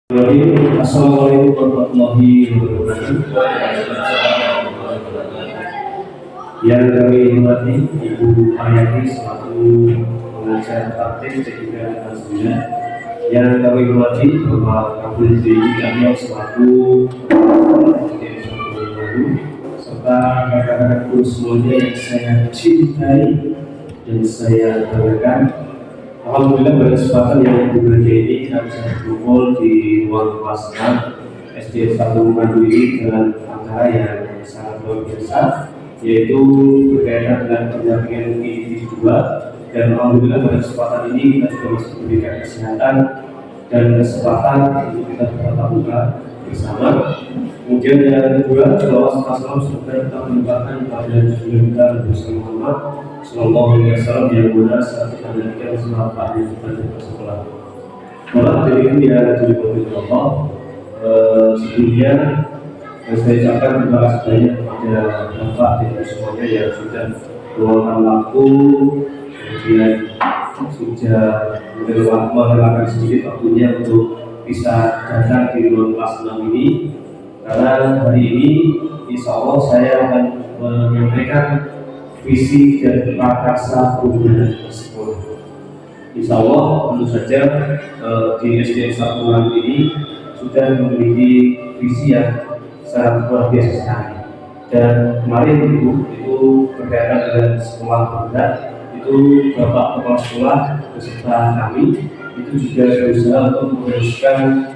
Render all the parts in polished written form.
Assalamualaikum warahmatullahi wabarakatuh. Yang kami hormati Ibu Aryati selaku pengajar praktik dan juga asesmen. Yang kami hormati Bapak Kapolri Cahyo selaku serta rekan-rekanku semuanya yang saya cintai dan saya banggakan. Alhamdulillah pada kesempatan yang berbahagia ini kami bisa berkumpul di ruang kelas 6 SD 1 Mandu ini dengan acara yang sangat luar biasa, yaitu berkaitan dengan pendampingan individu 2. Dan alhamdulillah pada kesempatan ini kita juga masih diberikan kesehatan dan kesempatan untuk kita bertatap muka bersama. Kemudian yang kedua, selawat salam semoga kita menyebarkan kepada junjungan kita Nabi Muhammad Sallallahu Alaihi Wasallam yang mana saat kita mendengar surat Al-Fatihah kepada sekolah. Malah hari ini ya dari Allah. Sebelumnya saya ucapkan terima kasih banyak kepada Bapak dan semuanya yang sudah meluangkan waktu, kemudian sudah merelakan sedikit waktunya untuk bisa datang di ruang kelas 6 ini. Karena hari ini insya Allah saya akan menyampaikan visi dan prakarsa perubahan sekolah. Insya Allah tentu saja di SD 1 Mandu ini sudah memiliki visi yang sangat luar biasa sekali. Dan kemarin itu berkaitan dengan sekolah bergerak, itu Bapak Kepala Sekolah beserta kami itu juga berusaha untuk meneruskan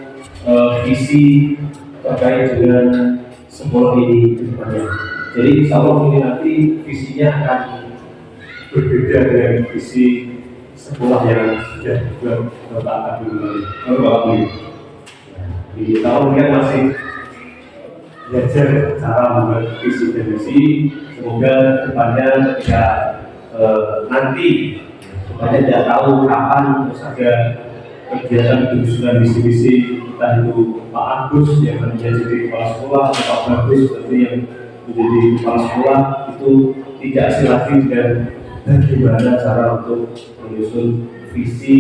visi terkait dengan sekolah ini ke depannya. Jadi insya Allah ini nanti visinya akan berbeda dengan visi sekolah yang sudah Bapak akui. Di tahun ini masih belajar cara membuat visi dan misi. Semoga depannya tidak nanti depannya tidak tahu kapan terus ada kegiatan penyusunan visi-visi entah itu Pak Agus yang nantinya jadi kepala sekolah atau Pak Bagus seperti yang menjadi kepala sekolah, itu tidak asing lagi dengan bagaimana cara untuk menyusun visi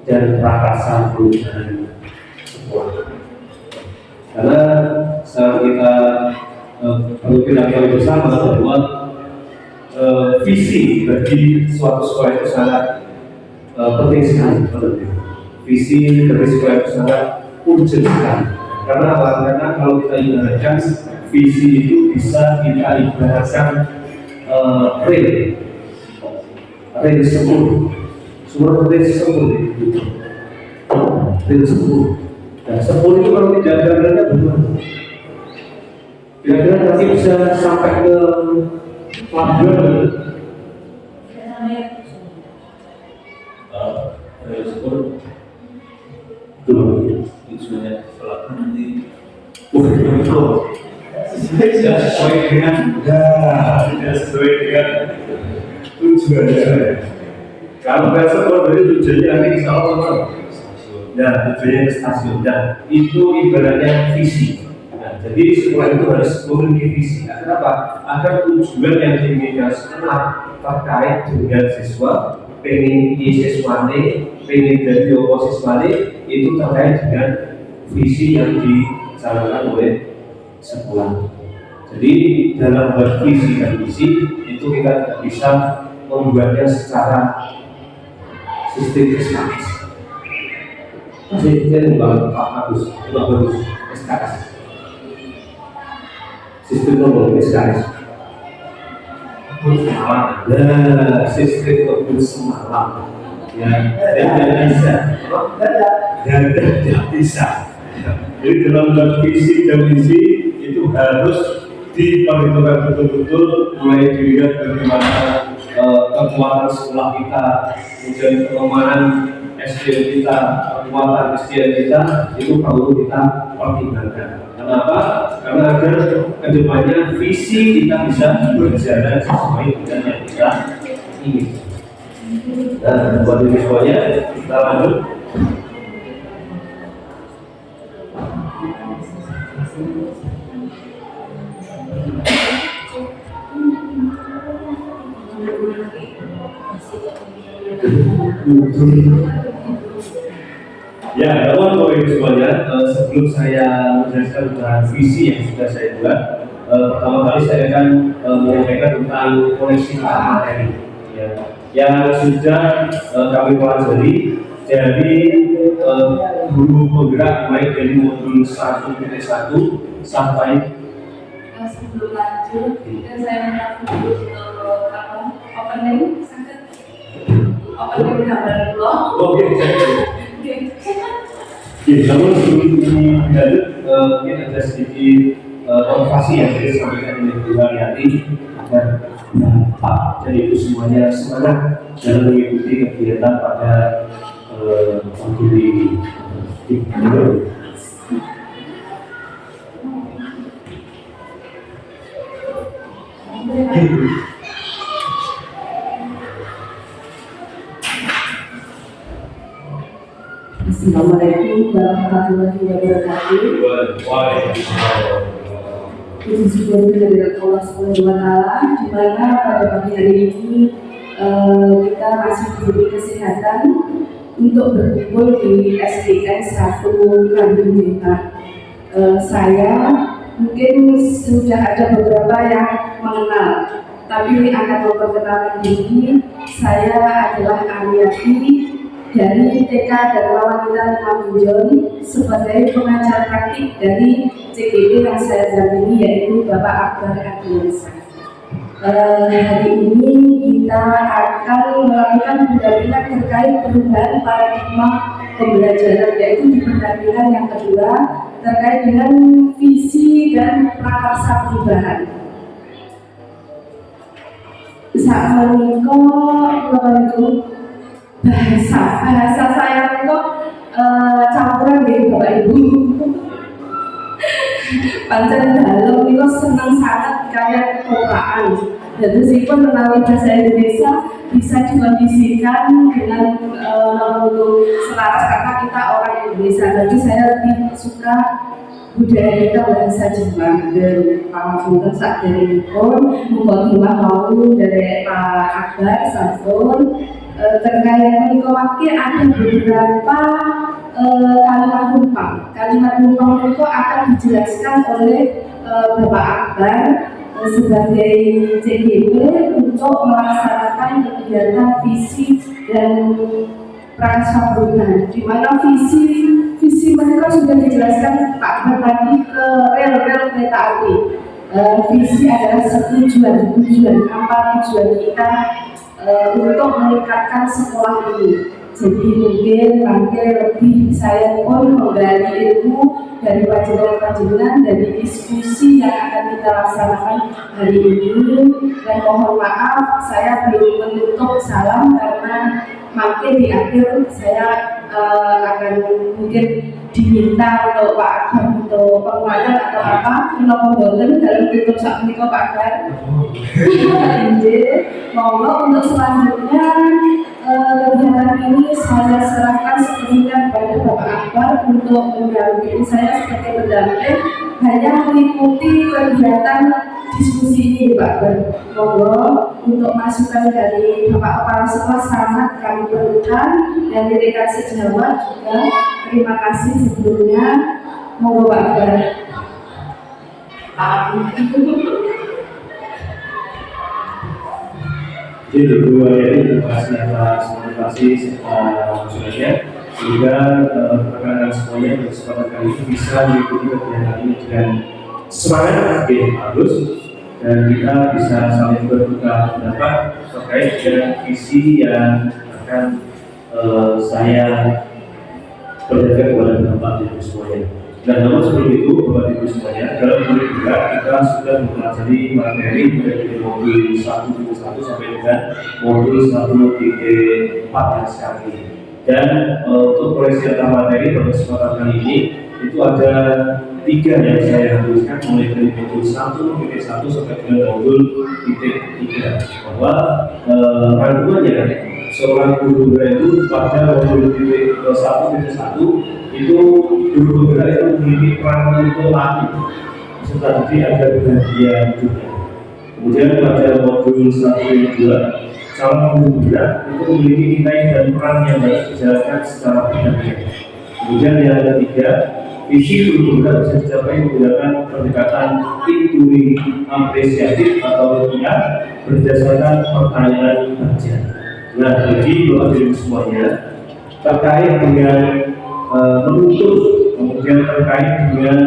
dan prakarsa perubahan sekolah. Karena sekarang kita perlu kita ketahui bersama bahwa visi bagi suatu sekolah itu sangat penting sekali. Visi dari sekolah itu sangat urgent sekali. Karena apa? Karena kalau kita ibaratkan visi itu bisa kita ibaratkan rel 10 dan 10 itu kalau tidak ada relnya bagaimana? Kira-kira nanti bisa sampai ke pelabuhan rel 10 tujuannya pelabuhan nanti tidak sesuai dengan tujuannya. Kalau besok berarti tujuannya nanti insya Allah dan tujuannya ke stasiun, dan itu ibaratnya visi. Nah, jadi sekolah itu harus memiliki visi. Kenapa? Agar tujuan yang diinginkan sekolah terkait dengan siswa, pengen siswane, pengen jadi siswane, itu terkait dengan visi yang dijalankan oleh sekolah. Jadi dalam visi dan misi itu kita tidak bisa membuatnya secara sistematis. Masih kita membangun Pak Agus, Pak Bagus, SKS. Sistem nomor SKS. Sistem nomor semalam. Ya, dan tidak bisa. Jadi dalam visi dan misi itu harus diperhitungkan betul-betul, mulai dilihat bagaimana kekuatan sekolah kita, kemudian pengembangan SDM kita, kekuatan SDM kita itu perlu kita pertimbangkan. Kenapa? Karena agar kedepannya visi kita bisa berjalan sesuai dengan yang kita ingin. Dan buat ini semuanya kita lanjut. Ya, namun Bapak Ibu semuanya, sebelum saya menjelaskan tentang visi yang sudah saya buat, pertama kali saya akan menyampaikan tentang koleksi materi ya, yang sudah kami pelajari dari guru penggerak mulai dari modul 1.1 sampai sebelum lanjut, saya minta dulu opening gambar dulu. Oke, namun sebelum lanjut, mungkin ada sedikit motivasi yang saya sampaikan oleh Bu Haryati agar Pak dan Ibu semuanya semangat dalam mengikuti kegiatan pada modul ini. Assalamualaikum warahmatullahi wabarakatuh. Puji syukur kehadirat Allah Subhanahu wa Ta'ala, di mana pada pagi hari ini kita masih diberi kesehatan untuk berkumpul di SDN 1 Kandung Desa. Saya mungkin sudah ada beberapa yang mengenal, tapi akan memperkenalkan diri. Saya adalah Ariati dari TK Dharma Wanita Mamunjon sebagai pengajar praktik dari CGD yang saya dampingi, yaitu Bapak Akbar Adiansa. Hari ini kita akan melakukan pendampingan terkait perubahan paradigma pembelajaran, yaitu di pendampingan yang kedua terkait dengan visi dan prakarsa perubahan. Saat menikah, bahasa saya kok campuran dari Bapak Ibu. Pancen dalem niku seneng sangat kayak kekokaan. Dan meskipun melalui bahasa Indonesia bisa dikondisikan dengan untuk selaras karena kita orang Indonesia. Tapi saya lebih suka budaya kita bahasa Jepang dan pangapunten sak derengipun muga-muga mau dari Pak Akbar sampun terkait menikmati ada beberapa kalimat numpang. Kalimat numpang itu akan dijelaskan oleh Bapak Akbar sebagai CGP untuk melaksanakan kegiatan visi dan prakarsa perubahan. Di mana visi mereka sudah dijelaskan Pak Akbar tadi ke rel-rel kereta api. Visi adalah tujuan apa tujuan kita untuk meningkatkan sekolah ini. Jadi mungkin nanti lebih saya pun menggali ilmu dari panjenengan dari diskusi yang akan kita laksanakan hari ini. Dan mohon maaf saya belum menutup salam karena makin di akhir saya akan mungkin diminta untuk Pak Akbar untuk penguatan atau apa menapa boten dalam tutup sak menika Pak Akbar. Monggo untuk selanjutnya kegiatan ini saya serahkan sepenuhnya kepada Bapak Akbar untuk mendampingi saya sebagai pendamping, hanya mengikuti kegiatan diskusi ini Pak Akbar. Monggo untuk masukan dari Bapak Kepala Sekolah sangat kami perlukan dan rekan sejawat juga. Terima kasih sebelumnya. Monggo Pak Akbar. Jadi berdua ini terima kasih atas motivasi serta masukannya sehingga rekan-rekan semuanya berkesempatan kali ini bisa mengikuti kegiatan ini dengan semangat yang bagus dan kita bisa saling bertukar pendapat terkait dengan visi yang akan saya perlihatkan kepada Bapak Ibu semuanya. Dan namun sebelum itu, Bapak Ibu semuanya, dalam modul 2 kita sudah mempelajari materi dari modul 1.1 sampai dengan modul 1.4 yang sekarang ini. Dan untuk koleksi materi pada kesempatan kali ini itu ada 3 yang saya tuliskan mulai dari modul 1.1 sampai dengan modul 3, bahwa rangkumannya seorang guru itu pada modul 1.1 itu guru penggerak itu memiliki peran untuk latih serta jadi ada bagian juga. Kemudian pada modul 1.2 calon guru penggerak itu memiliki nilai dan peran yang harus dijalankan secara berdampingan. Kemudian yang ketiga, visi guru benar bisa dicapai menggunakan pendekatan intuisi apresiatif atau IA berdasarkan pertanyaan kerja. Nah, jadi Bapak Ibu semuanya terkait dengan menuntut, kemudian terkait dengan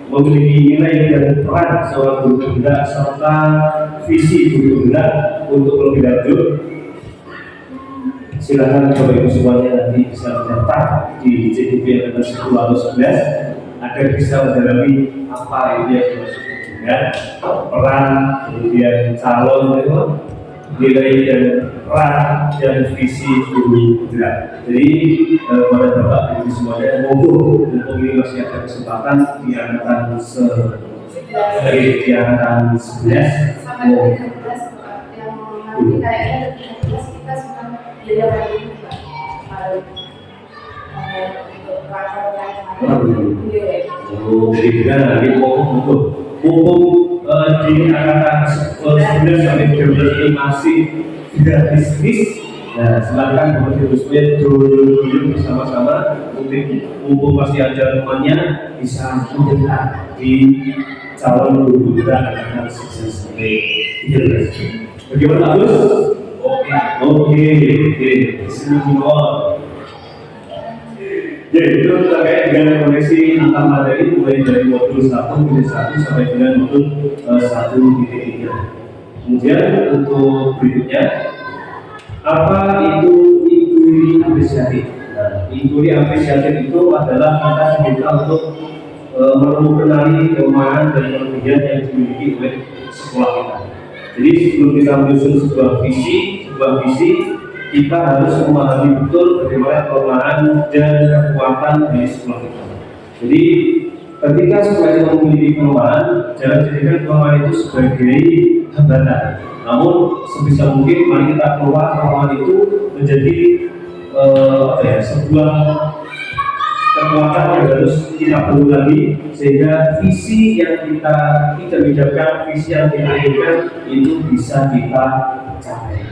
memiliki nilai dan peran seorang guru penggerak serta visi guru penggerak untuk lebih lanjut, silakan Bapak Ibu semuanya nanti bisa mendaftar di CDP yang 10 atau 11 agar bisa mendalami apa itu yang dimaksud dengan peran, kemudian calon itu nilai dan peran dan visi guru penggerak. Jadi pada Bapak Ibu semuanya monggo, untuk ini masih ada kesempatan di angkatan di angkatan 11 sampai 13 yang nanti kayaknya 13 kita sudah biaya lagi jadi mumpung di angkatan 11 sampai 12 ini masih gratis. Nah, silakan Bapak Ibu sekalian dulu bersama-sama, mumpung masih ada temannya bisa mendaftar di calon guru penggerak angkatan 11 sampai 13. Bagaimana Agus? Oke. Bismillah. Jadi itu terkait dengan koneksi antar materi mulai dari modul 1.1 sampai dengan modul 1.3. Kemudian untuk berikutnya, apa itu intuisi apresiatif? Nah, intuisi apresiatif itu adalah kata diminta untuk mengenali kelemahan dan kelebihan yang dimiliki oleh sekolah kita. Jadi sebelum kita menyusun sebuah visi, kita harus memahami betul bagaimana kelemahan dan kekuatan dari sekolah kita. Jadi ketika sekolah itu memiliki kelemahan, jangan jadikan kelemahan itu sebagai hambatan. Namun sebisa mungkin mari kita keluar kelemahan itu menjadi sebuah kekuatan yang harus kita perlu lagi, sehingga visi yang kita idam-idamkan, visi yang kita inginkan itu bisa kita capai.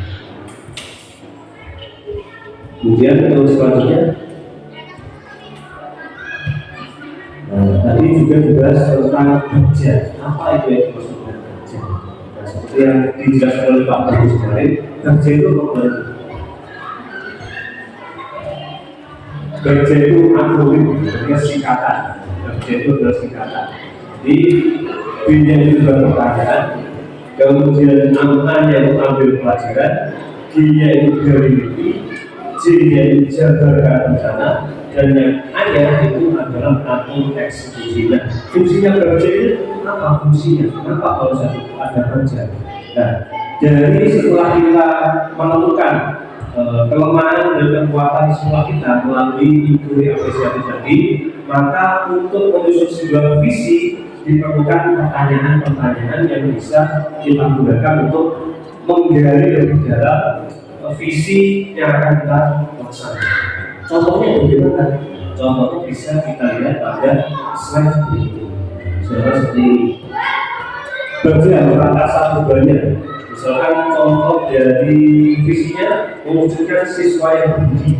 Kemudian untuk selanjutnya, tadi juga dibahas tentang kerja. Apa itu yang dimaksud dengan kerja? Nah, seperti yang dijelaskan oleh Pak Bagus kemarin, kerja itu apa? Kerja itu akronim, artinya singkatan. Kerja itu adalah singkatan. Jadi B-nya itu adalah pertanyaan, kemudian A-nya itu ambil pelajaran, G-nya itu dari mimpi, J-nya itu jabarkan rencana, dan yang A-nya itu adalah mengatur eksekusi. Nah, fungsinya kerja itu apa fungsinya? Kenapa harus ada kerja? Nah, dari setelah kita menemukan kelemahan dan kekuatan sekolah kita melalui intuisi apresiatif tadi, maka untuk menyusun sebuah visi diperlukan pertanyaan-pertanyaan yang bisa kita gunakan untuk menggali lebih dalam visi yang akan kita laksanakan. Contohnya bagaimana? Contohnya bisa kita lihat pada slide berikut. Seperti ini. Bagian kata satu banyak. Misalkan contoh dari visinya mewujudkan siswa yang bergiji.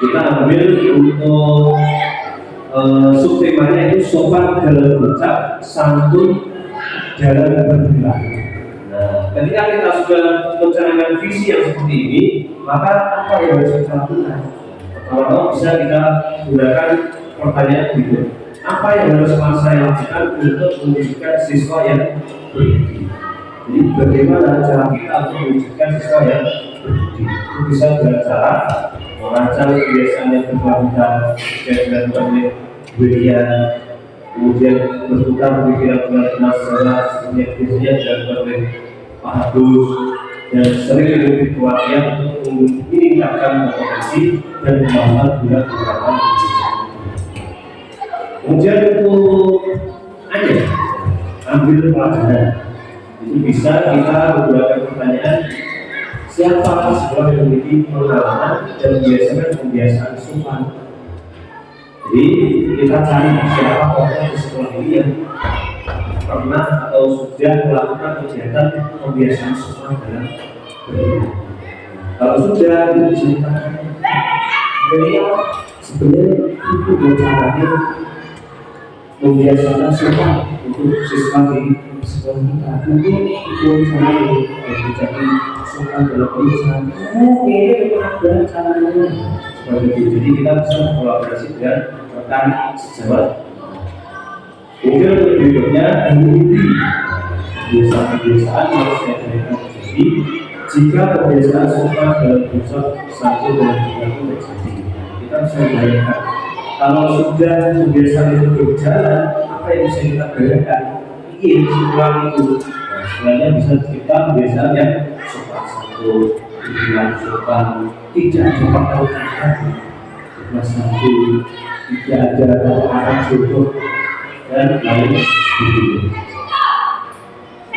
Kita ambil untuk subtemanya itu sopan dalam berucap, santun dalam berperilaku. Nah, ketika kita sudah mencanangkan visi yang seperti ini, maka apa yang harus kita lakukan? Pertama bisa kita gunakan pertanyaan berikut. Apa yang harus saya lakukan untuk mewujudkan siswa yang bergiji? Jadi bagaimana cara kita untuk mewujudkan siswa yang berbudi? Itu bisa dengan cara merancang kebiasaan yang berkelanjutan yang dilakukan oleh William, kemudian bertukar pemikiran masalah seperti yang biasanya dilakukan oleh Pak Agus, dan sering mengikuti pelatihan untuk meningkatkan kompetensi dan kemampuan guna penerapan kebiasaan. Kemudian untuk ambil pelajaran. Itu bisa kita menggunakan pertanyaan, siapa sekolah yang memiliki pengalaman dan kebiasaan sopan. Jadi kita cari siapa orang di sekolah ini yang pernah atau sudah melakukan kegiatan kebiasaan sopan dalam berbicara. Kalau sudah diceritakan, beliau sebenarnya itu caranya membiasakan semua untuk siswa di sekolah kita. Mungkin itu caranya menjadi suka dalam perusahaan. Ini pernah caranya seperti itu. Jadi kita bisa kolaborasi dengan rekan sejawat. Kemudian berikutnya mengikuti kebiasaan-kebiasaan yang saya berikan terjadi. Jika kebiasaan suka dalam pusat satu dan tiga itu terjadi, kita bisa bayangkan kalau sudah kebiasaan itu berjalan, apa yang bisa kita bayangkan? Ini sebuah itu sebenarnya bisa kita kebiasaan yang sopan satu, dibilang sopan, tidak dipertaruhkan sopan satu, tidak ada arah jodoh dan lain sebagainya.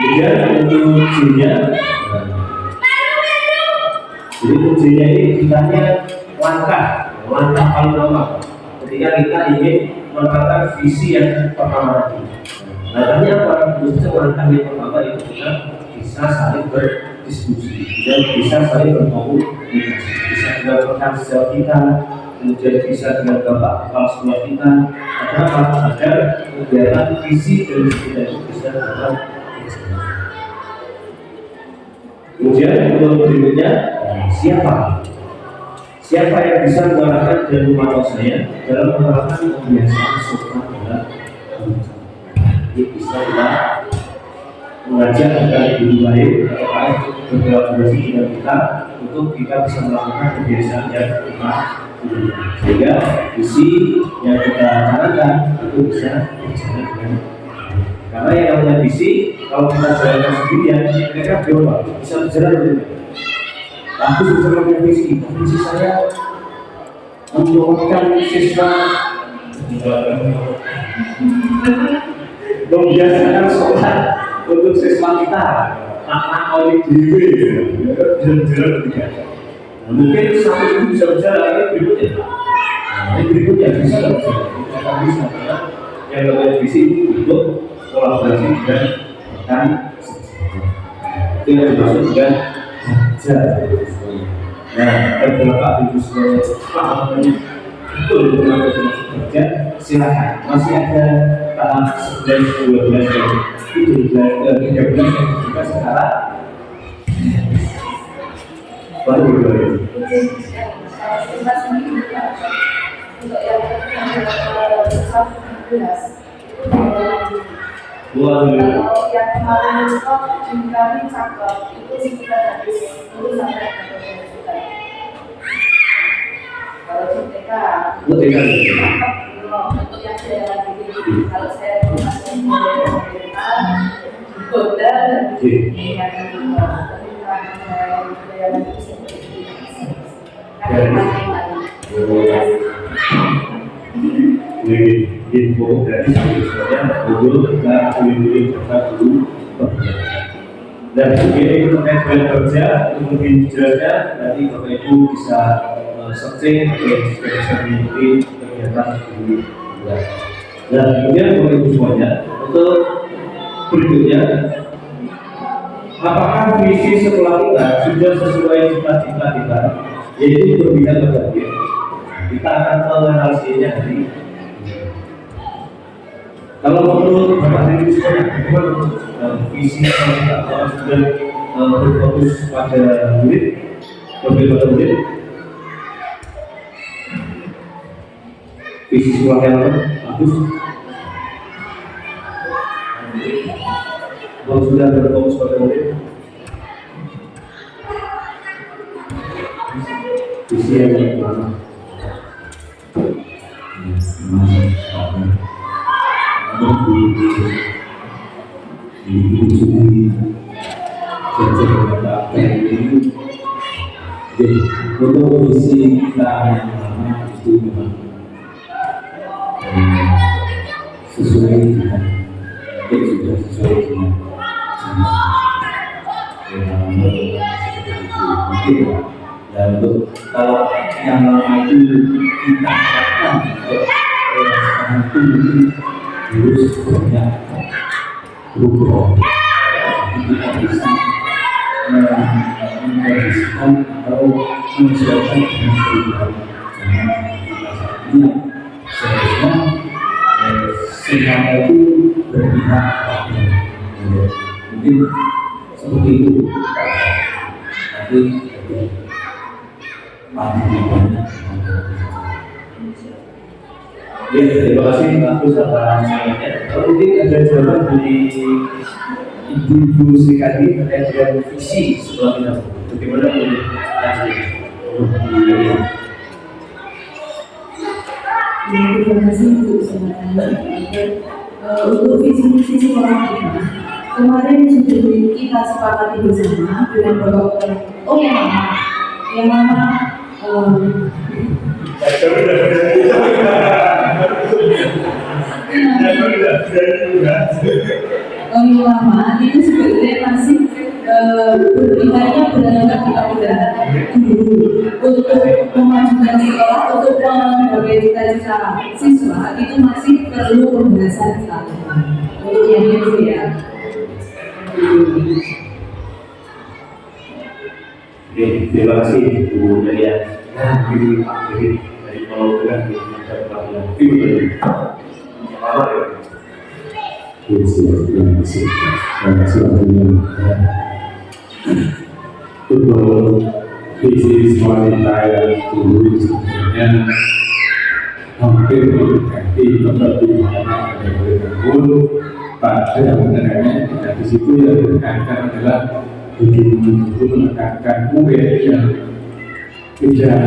Kemudian untuk kuncinya, jadi kuncinya ini ditanya langkah paling lama ketika kita ingin menetapkan visi yang pertama tadi. Langkahnya apa? Khususnya langkah yang pertama itu kita bisa saling berdiskusi dan bisa saling berkomunikasi, bisa dengan rekan sejawat kita, kemudian bisa dengan bapak kepala sekolah kita, agar kegiatan visi dan kita itu bisa dapat. Kemudian untuk berikutnya, siapa yang bisa mengarahkan dan memantau saya dalam menerapkan kebiasaan sopan dalam berucap. Ini bisa kita mengajak agar guru lain atau berkolaborasi dengan kita untuk kita bisa melakukan kebiasaan yang kita punya, sehingga visi yang kita canangkan itu bisa berjalan dengan. Karena yang namanya visi, kalau kita jalankan sendirian, mereka berubah, bisa berjalan dengan. Aku bisa punya visi saya membawakan siswa membiasakan sholat untuk siswa kita, anak oleh diri, jalan-jalan juga. Mungkin satu itu bisa berjalan, ini berikutnya bisa berjalan, bisa. Yang namanya visi untuk kolaborasi dengan rekan itu yang dimaksud dengan kerja. Nah, beberapa ibu sekolah betul dengan kerja, silakan. Masih ada tahap 11-12 itu 13 yang kita sekarang baru berdua. Untuk yang kalau yang kemarin itu kami cakep itu sekitar habis 10 sampai 12 juta. Kalau di TK, untuk yang saya kalau saya masih pemerintah, kota dan yang kedua, yang info dari sebenarnya Google kita pilih kita dulu dan mungkin itu terkait dengan kerja untuk lebih jelasnya nanti Bapak Ibu bisa searching atau bisa mengikuti kegiatan dulu. Dan kemudian Bapak Ibu semuanya untuk berikutnya, apakah visi sekolah kita sudah sesuai cita-cita kita, yaitu berbidang berbeda? Kita akan menganalisinya hari ini. Kalau menurut Bapak Ibu sekalian, visi kita sudah berfokus pada murid, berbeda murid. Visi sekolah yang bagus. Kalau sudah berfokus pada murid, visi yang mana? Untuk visi kita yang lama itu memang sesuai dengan sudah sesuai dengan mungkin dan untuk kalau yang lama itu kita harapkan untuk sekarang itu mungkin harus banyak berubah, kita bisa menghabiskan atau menyesuaikan dengan perubahan zaman kita saat ini. Jadi seharusnya semuanya itu berpihak pada mungkin seperti itu. Nanti ya, terima kasih aku sama semuanya. Mungkin ada jawaban dari Ibu Srikadi terkait dengan visi setelah ini. Bagaimana ini? Terima kasih untuk kesempatan untuk visi misi sekolah kita. Kemarin sudah kita sepakati bersama dengan Bapak yang lama lama itu sebenarnya masih berpihaknya benar-benar mudah-mudahan guru untuk memajukan sekolah, untuk menggapai cita-cita siswa itu masih perlu pembahasan satu untuk yang itu ya. Oke, terima kasih Bu Nadia. Nah, ini Pak Dewi dari Pulau Gerak di Jakarta. Ibu Dewi. Apa ya? Terima kasih. Terima kasih untuk visi wanita yang dulu sebenarnya hampir mendekati pun pada sebenarnya di situ yang ditekankan adalah begitu menekankan murid yang tidak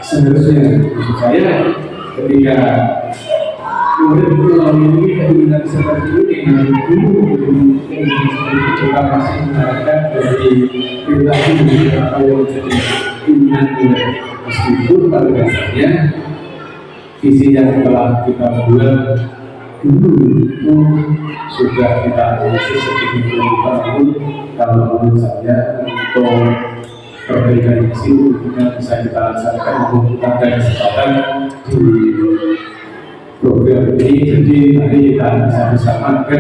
seharusnya. Maksud saya ketika murid memiliki keinginan seperti ini dengan guru kita masih mengharapkan dari perilaku apa yang menjadi keinginan murid, meskipun pada dasarnya visi yang telah kita buat dulu itu sudah kita analisis sedemikian rupa. Namun kalau menurut saya untuk perbaikan visi yang bisa kita laksanakan maupun kita ada kesempatan di program ini, jadi nanti kita bisa bersama ke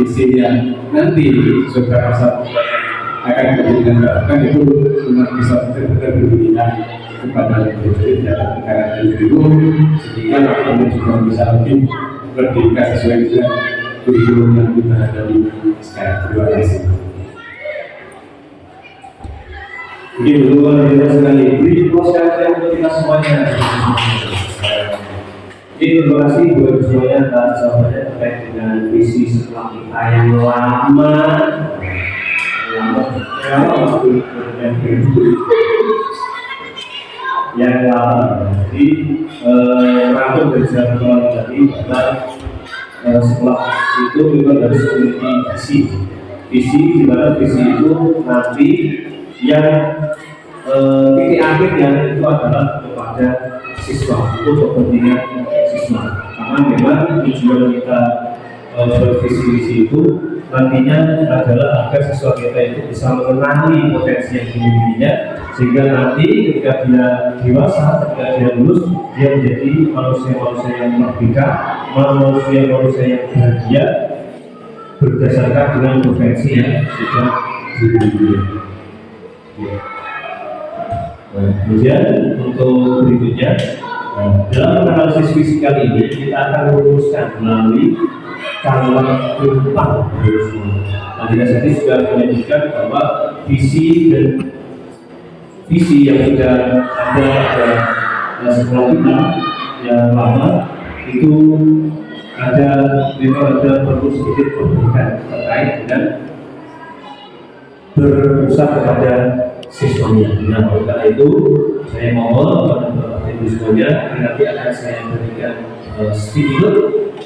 visi yang nanti sudah akan dilakukan itu benar bisa benar-benar berpihak kepada murid dan negara dulu, sehingga kami juga bisa lebih berdiri sesuai dengan kurikulum yang kita hadapi sekarang. Terima kasih. Mungkin luar biasa sekali. Beri sekarang untuk kita semuanya. Terima kasih buat semuanya atas jawabannya terkait dengan visi setelah kita yang lama yang lama. Jadi rambut dari jawaban tadi bahwa setelah itu kita harus memiliki visi di mana visi itu nanti yang titik akhirnya itu adalah kepada siswa, untuk kepentingan siswa. Karena memang tujuan kita bervisi itu nantinya adalah agar siswa kita itu bisa mengenali potensi yang dimilikinya, sehingga nanti ketika dia dewasa, ketika dia lulus, dia menjadi manusia-manusia yang merdeka, manusia-manusia yang bahagia berdasarkan dengan potensi yang sudah dimiliki. Kemudian untuk berikutnya, dalam analisis visi kali ini kita akan merumuskan melalui kalimat tumpang. Nah, tadi sudah menyebutkan bahwa visi dan visi yang sudah ada pada sekolah kita yang lama itu memang ada perlu sedikit perbaikan terkait dengan berpusat kepada siswanya. Nah, oleh karena itu saya mohon kepada Bapak Ibu semuanya, nanti akan saya berikan speaker.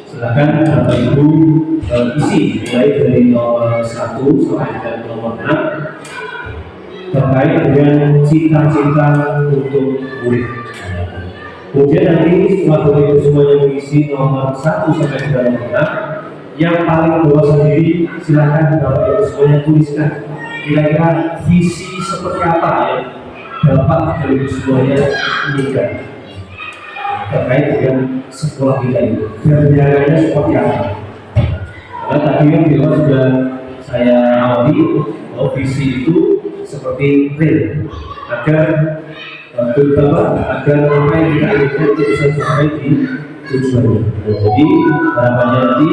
Silakan Bapak Ibu isi mulai dari nomor 1 sampai dengan nomor 6 terkait dengan cita-cita untuk murid. Kemudian nanti setelah Bapak Ibu semuanya mengisi nomor 1 sampai dengan nomor 6, yang paling bawah sendiri silakan Bapak Ibu semuanya tuliskan kira-kira visi seperti apa yang dapat Bapak Ibu semuanya inginkan terkait dengan sekolah kita ini, kerjanya seperti apa. Karena tadi yang di awal sudah saya awali bahwa visi itu seperti real, agar terutama agar apa yang kita inginkan itu bisa sampai di tujuannya. Nah, jadi harapannya nanti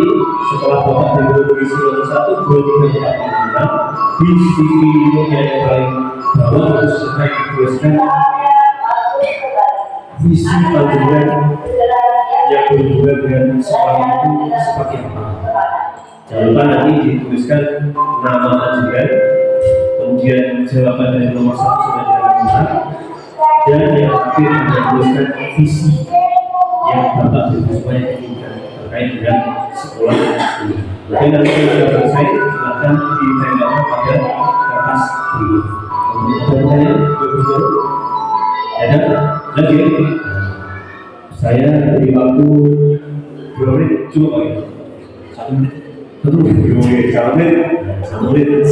setelah Bapak dari Komisi 1 2024 di CV yang paling bawah harus segera dituliskan visi panjenengan yang berhubungan dengan sekolah itu seperti apa. Jangan lupa nanti dituliskan nama panjenengan, kemudian jawaban dari nomor 1 sudah dilakukan, dan yang terakhir dituliskan visi yang Bapak supaya inginkan terkait dengan sekolah ini. Mungkin nanti sudah selesai, silakan ditembakkan pada kertas berikut. Pertanyaan, ada lagi? Saya beri waktu 2 menit, coba ya. 1 menit. 1 menit, 1 menit, 1 menit.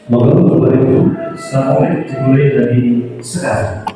Moga Bapak Ibu sampai dimulai dari sekarang.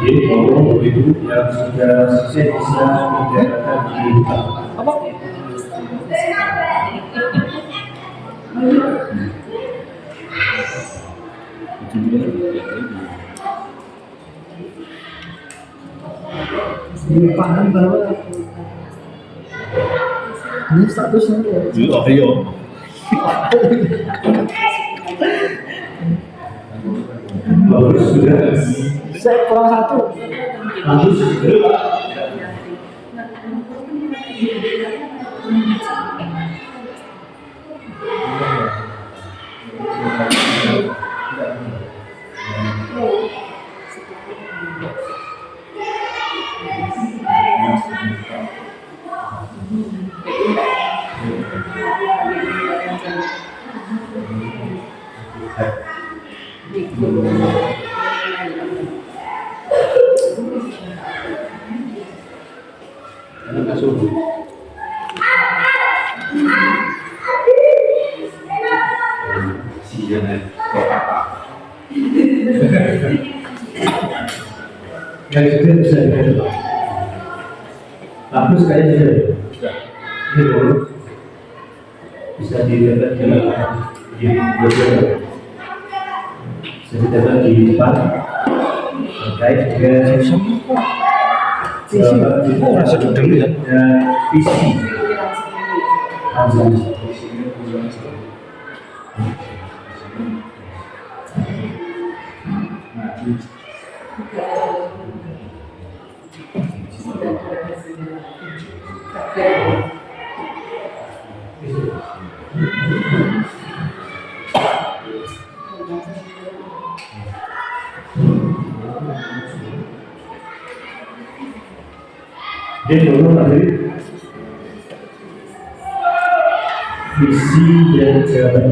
Jadi kalau itu yang sudah sukses bisa menjalankan kehidupan. Apa? Ini paham bahwa ini statusnya Oh iya. Bagus sudah. saya kurang satu. Bagus sudah. Yang sudah bisa dilihat. Bagus kayaknya sudah. Ini baru bisa dilihat di blogger. Bisa dilihat di depan. Terkait dengan Rasa dulu ya. visi. Jadi dulu tadi visi dan jawaban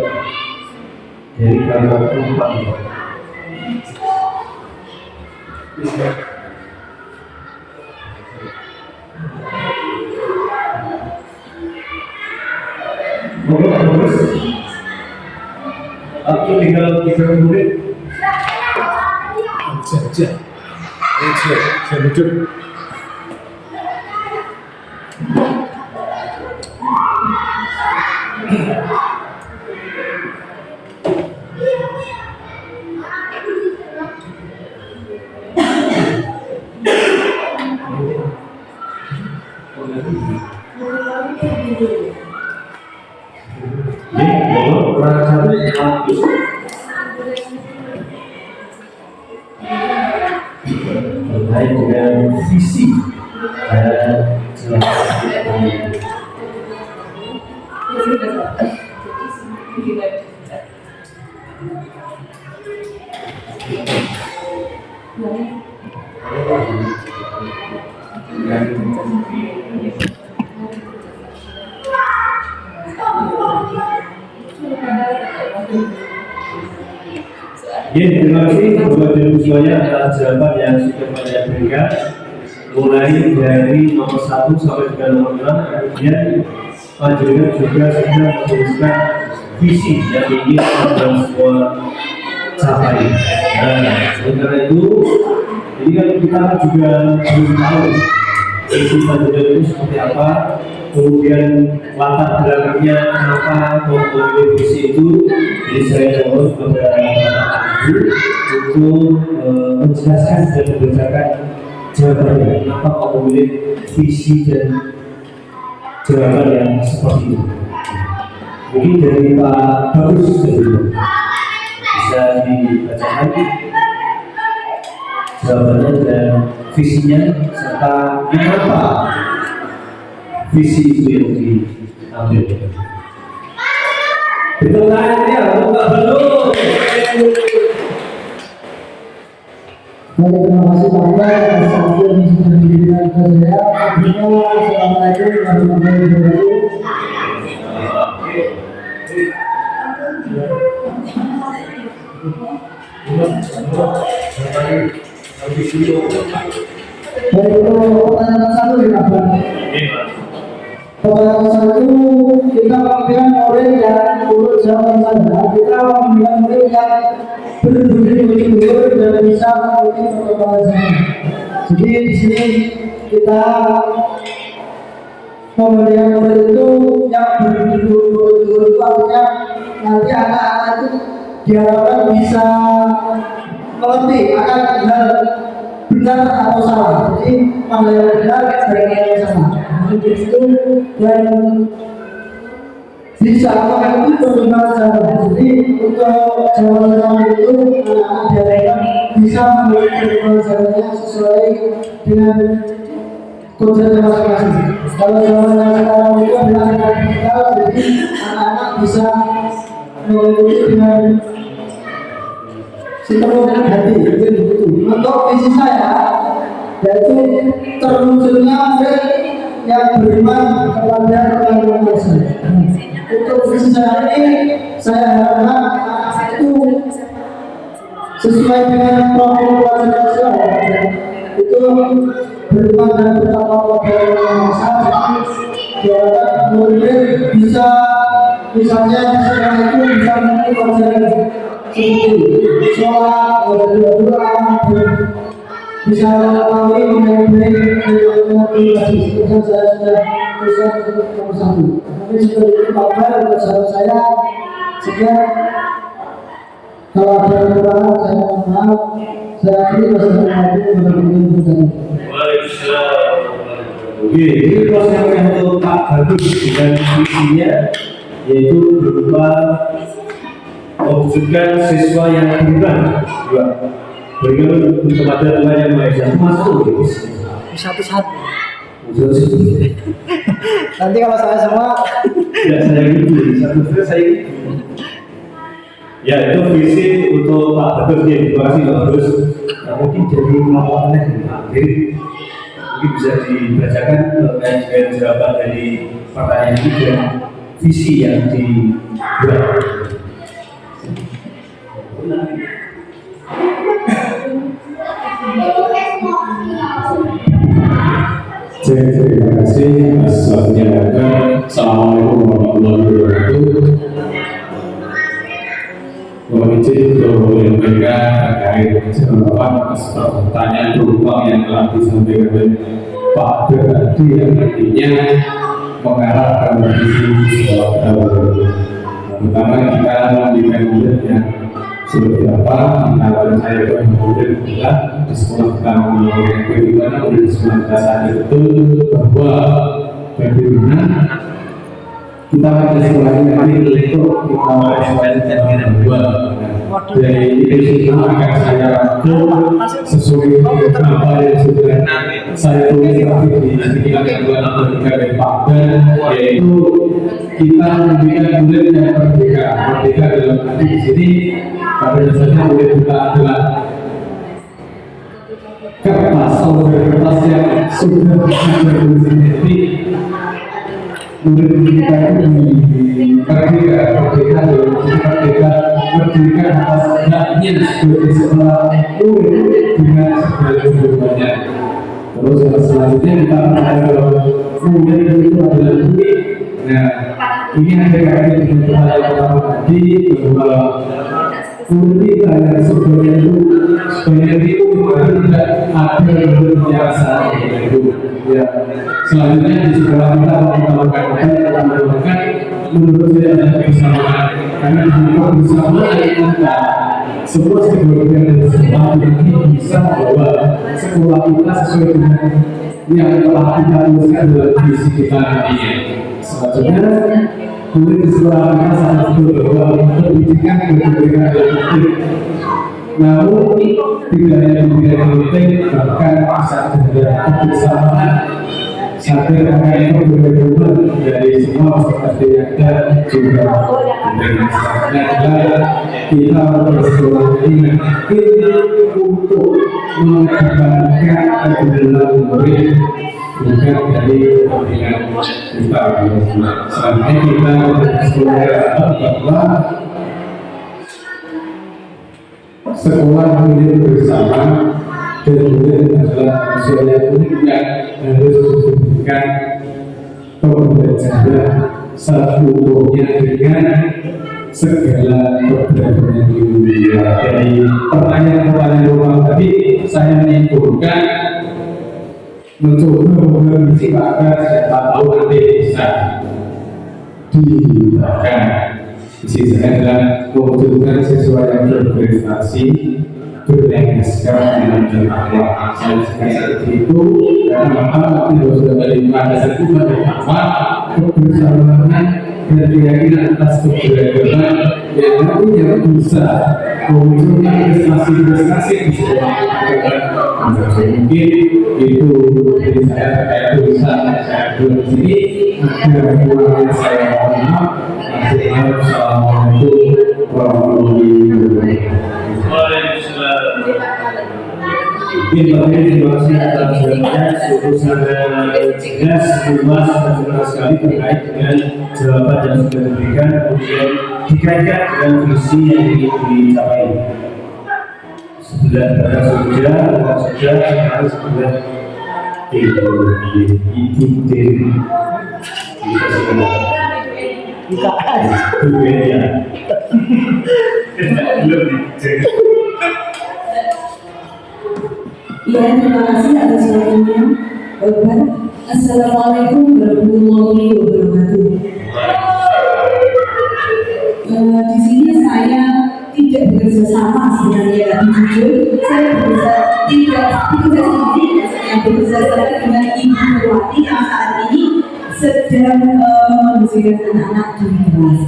dari kalimat empat itu. Bagus. Aku tinggal 3 menit. Aja. Saya duduk. Terkait dengan visi dan terima kasih buat ibu semuanya atas jawaban yang sudah saya berikan, mulai dari nomor 1 sampai dengan nomor 6. Kemudian panjenengan juga sudah menuliskan visi yang ingin teman semua capai. Nah, sementara itu, jadi kan kita juga belum tahu visi panjenengan itu seperti apa, kemudian latar belakangnya kenapa memilih visi itu. Jadi saya mohon kepada untuk menjelaskan dan membacakan jawabannya, kenapa kau memilih visi dan jawaban yang seperti itu. Mungkin dari Pak Bagus dulu bisa dibacakan jawabannya dan visinya serta kenapa visi itu yang diambil. Itu lainnya, bukan belum. Baik, terima kasih Pak Iqbal atas waktu yang sudah diberikan kepada saya. Assalamualaikum warahmatullahi wabarakatuh. Baik, untuk pertanyaan satu ya Pak. Pertanyaan satu, kita memilih murid yang urut jawaban saja. Kita memilih murid yang berbudi-budi dan bisa mengikuti protokol zaman. Jadi di sini kita pemberian murid itu yang berbudi-budi itu artinya nanti anak-anak itu diharapkan bisa mengerti akan hal benar atau salah. Jadi mana yang benar dan mana yang salah. Itu dan bisa mengikuti perkembangan zaman. Jadi untuk zaman-zaman itu anak-anak diharapkan bisa mengikuti perkembangan zamannya sesuai dengan kodratnya masing-masing. Kalau zaman yang sekarang itu adalah digital, jadi anak-anak bisa mengikuti dengan sepenuh hati. Untuk visi saya yaitu terwujudnya murid yang beriman kepada Tuhan Yang Maha Esa. Untuk visi saya ini, saya harapkan anak itu sesuai dengan profil pelajaran saya, itu beriman dan bertakwa kepada Yang Maha Esa. Diharapkan murid bisa, misalnya sekarang itu bisa mengikuti pelajaran seperti sholat, berdoa, bisa mengetahui mengenai yang saya sudah tuliskan untuk nomor satu. Tapi seperti itu kabar untuk sahabat saya. Sekian, kalau ada kekurangan saya mohon maaf. Saya akhiri. Wassalamualaikum warahmatullahi wabarakatuh. Waalaikumsalam. Oke, ini proses yang untuk Pak Bagus dengan visinya yaitu berupa mewujudkan siswa yang beriman juga beriman kepada Tuhan Yang Maha Esa. Masuk Satu-satu. Satu. Nanti kalau saya semua Ya saya gitu, satu saya gitu. Ya itu visi untuk Pak Bagus ya, terima kasih Pak Bagus. Nah, mungkin jadi laporannya di akhir mungkin bisa dibacakan terkait dengan jawaban dari pertanyaan ini dan visi yang dibuat. Terima kasih atas waktunya. Assalamualaikum warahmatullahi wabarakatuh. Mohon izin untuk menyampaikan terkait jawaban atas pertanyaan penumpang yang telah disampaikan oleh Pak Berardi yang nantinya mengarah ke visi sekolah baru. Pertama kita memberikan murid yang seperti apa kita saya kemudian adalah di sekolah kita menggunakan bagaimana murid di sekolah kita sadar betul bahwa bagaimana kita pada sekolah ini untuk kita melakukan bahwa dari itu akan saya rangkum sesuai dengan apa yang sudah saya tulis di sekitar kedua dari Pak Ben, yaitu kita memberikan murid yang merdeka dalam arti di sini pada dasarnya murid kita adalah kertas yang sudah bertulis sendiri. Murid kita ini merdeka atas haknya sebagai seorang murid dengan segala kebutuhannya. Terus yang selanjutnya kita mengatakan bahwa murid itu adalah bumi. Nah, ini ada kaitan dengan hal yang pertama tadi bahwa murid kita yang sebenarnya itu tidak ada murid yang salah itu. Ya, selanjutnya di sekolah kita melakukan menurut saya ada kebersamaan karena di kebersamaan kita semua keluarga dan semua ini bisa membawa sekolah kita sesuai dengan yang telah kita tuliskan dalam visi kita nantinya. Selanjutnya murid di sekolah kita sangat betul bahwa pendidikan diberikan adalah penting. Namun tidak hanya pendidikan penting, bahkan bisa ada kebersamaan sadar akan keberagaman dari semua peserta yang ada juga dan masalahnya adalah kita bersekolah dengan kita untuk mengedepankan kebenaran murid bukan dari kepentingan kita. Selanjutnya kita bersekolah bahwa sekolah ini bersama dan kemudian adalah manusia yang unik yang harus diberikan pembelajaran satunya dengan segala keberagaman dunia. Dari pertanyaan-pertanyaan rumah tadi saya menyimpulkan mencoba mengisi maka siapa tahu nanti bisa diberikan. Isi saya adalah mewujudkan siswa yang berprestasi berenggaskan dengan bertakwa. Saya seperti itu karena apa kita sudah dari pada satu bertakwa kebersamaan dan keyakinan atas keberagaman yang nantinya bisa mewujudkan prestasi-prestasi di sekolah. Mungkin itu dari saya terkait tulisan saya di sini. Akhirnya saya mohon maaf. Assalamualaikum warahmatullahi wabarakatuh. Waalaikumsalam. Terima kasih atas jawabannya. Sungguh sangat jelas, luas, dan benar sekali terkait dengan jawaban yang sudah diberikan, kemudian dikaitkan dengan visi yang ingin dicapai. Sudah pada sudah harus sudah Ya, terima kasih atas waktunya. Bapak, Assalamualaikum warahmatullahi wabarakatuh. Di sini saya tidak bekerja sama sebenarnya, jujur saya tidak bekerja sendiri, yang bekerja sama dengan Ibu Wati yang saat ini sedang membersihkan anak-anak di kelas.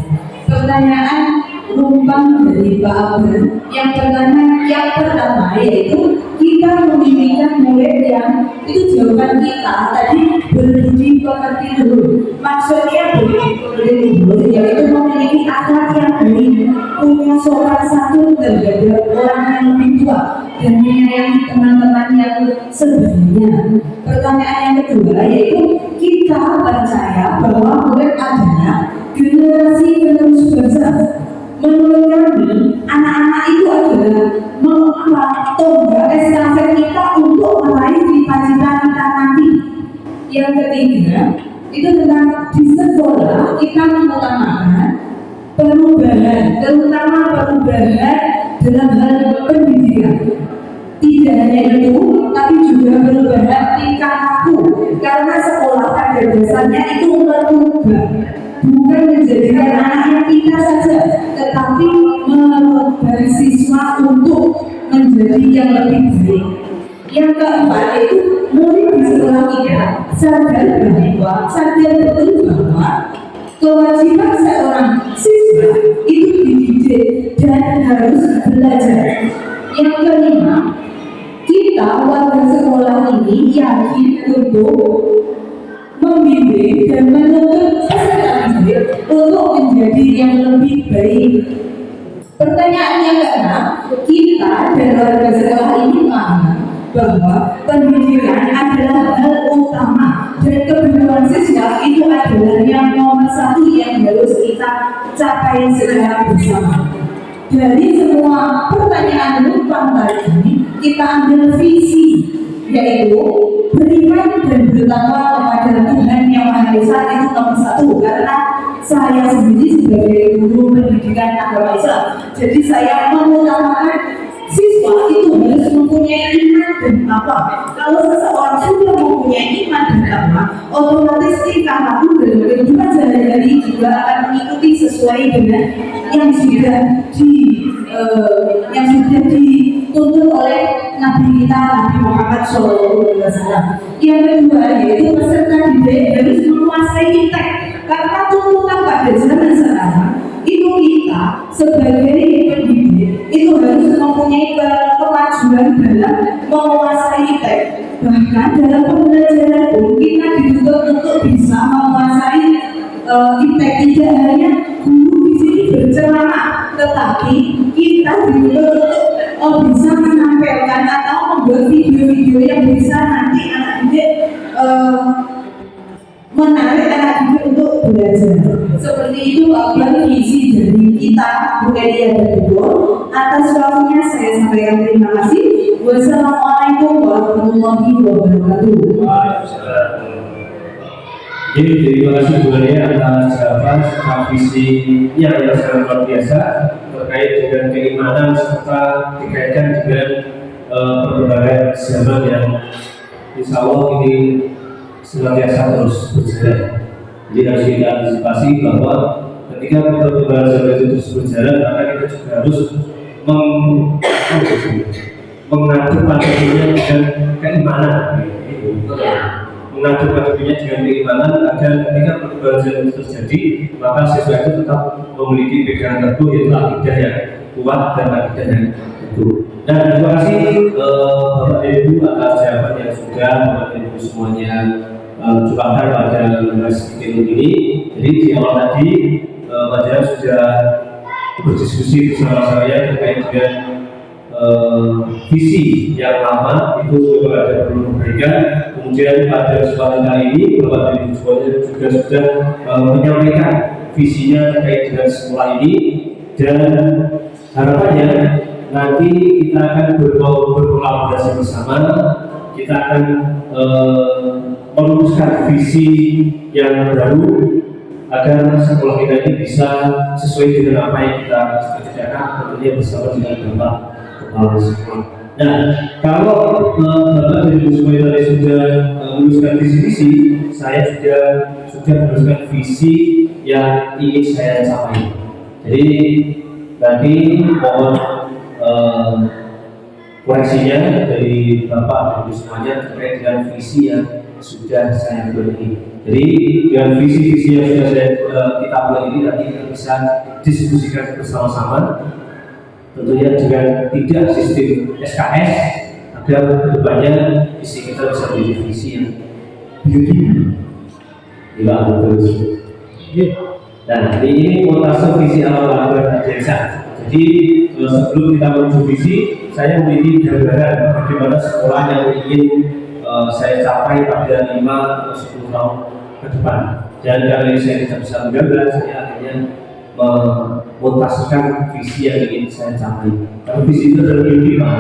Pertanyaan numpang dari Pak Abel yang pertama yaitu kita memimpikan murid yang itu jawaban kita tadi berbudi pekerti dulu, maksudnya berbudi dulu yaitu memiliki akhlak yang baik, punya sopan santun terhadap orang yang lebih tua dan menyayangi teman-teman yang sebelumnya. Pertanyaan yang kedua yaitu kita percaya bahwa murid adalah generasi penerus bangsa. Menurut kami, anak-anak itu adalah tonggak estafet kita untuk meraih cita-cita kita nanti. Yang ketiga, itu tentang di sekolah kita mengutamakan perubahan, terutama perubahan dalam hal pendidikan. Tidak hanya itu, tapi juga perubahan tingkah laku. Karena sekolah pada dasarnya itu merubah, bukan menjadikan anak-anak kita saja, tetapi merubah siswa untuk menjadi yang lebih baik. Yang keempat itu murid di sekolah kita sadar betul bahwa kewajiban seorang siswa itu dididik dan harus belajar. Yang kelima, kita warga sekolah ini yakin untuk membimbing dan menuntut peserta didik untuk menjadi yang lebih baik. Pertanyaan yang keenam, kita dan warga sekolah ini paham bahwa pendidikan adalah hal utama dan kebutuhan siswa itu adalah yang nomor satu yang harus kita capai secara bersama. Dari semua pertanyaan numpang tadi, kita ambil visi, yaitu beriman dan bertakwa kepada Tuhan Yang Maha Esa itu nomor satu. Karena saya sendiri sebagai guru pendidikan agama Islam, jadi saya mengutamakan siswa itu harus mempunyai iman dan takwa. Kalau seseorang sudah mempunyai iman dan takwa, otomatis tingkah laku dalam kehidupan sehari-hari juga akan mengikuti sesuai dengan yang sudah dituntut oleh Nabi kita Nabi Muhammad SAW. Yang kedua yaitu peserta didik harus menguasai teks, karena tuntutan pada zaman sekarang itu kita sebagai pendidik itu harus mempunyai kemajuan dalam menguasai teks. Bahkan dalam pembelajaran pun kita dituntut impact tidak hanya guru di sini berceramah, tetapi kita juga bisa menampilkan atau membuat video-video yang bisa nanti anak didik menarik anak didik untuk belajar. Seperti itu bagian visi dari kita, Bu Elia dan Bu. Atas waktunya saya sampaikan terima kasih. Wassalamualaikum warahmatullahi wabarakatuh. Jadi terima kasih Bu Elia atas jawaban serta visi yang sangat luar biasa terkait dengan keimanan serta dikaitkan dengan perkembangan zaman yang insya Allah ini senantiasa terus berjalan. Jadi harus kita antisipasi bahwa ketika perkembangan zaman itu terus berjalan, maka kita juga harus mengatur dirinya dengan keimanan. Mengatur dirinya dengan keimanan agar ketika perkembangan zaman itu terjadi, maka siswa itu tetap memiliki pegangan teguh yaitu akidah yang kuat dan akidah yang teguh. Dan terima kasih Bapak Ibu atas jawaban yang sudah Bapak Ibu semuanya curahkan pada sedikit ini. Jadi di awal tadi Pak sudah berdiskusi bersama saya terkait dengan visi yang lama itu juga ada perlu perbaikan. Kemudian pada kesempatan kali ini Bapak Ibu semuanya juga sudah menyampaikan visinya terkait dengan sekolah ini, dan harapannya nanti kita akan berkolaborasi bersama. Kita akan merumuskan visi yang baru agar sekolah kita ini bisa sesuai dengan apa yang kita cita-citakan, tentunya bersama dengan Bapak Kepala Sekolah. Nah, kalau Bapak dan Ibu semuanya tadi sudah merumuskan visi-visi, saya sudah merumuskan visi yang ingin saya capai. Jadi nanti mohon koreksinya dari Bapak dan Ibu semuanya terkait dengan visi yang sudah saya buat ini. Jadi dengan visi-visi yang sudah kita buat ini nanti kita bisa diskusikan bersama-sama, tentunya dengan tidak sistem SKS, agar kedepannya visi kita bisa menjadi visi yang beauty tidak terus. Dan ini montase visi awal desa. Jadi sebelum kita menuju visi, saya memiliki gambaran bagaimana sekolah yang ingin saya capai pada 5 atau 10 tahun ke depan. Dan karena saya tidak bisa menggambar, saya akhirnya memontaskan visi yang ingin saya capai. Kalau visi itu adalah mimpi, Pak.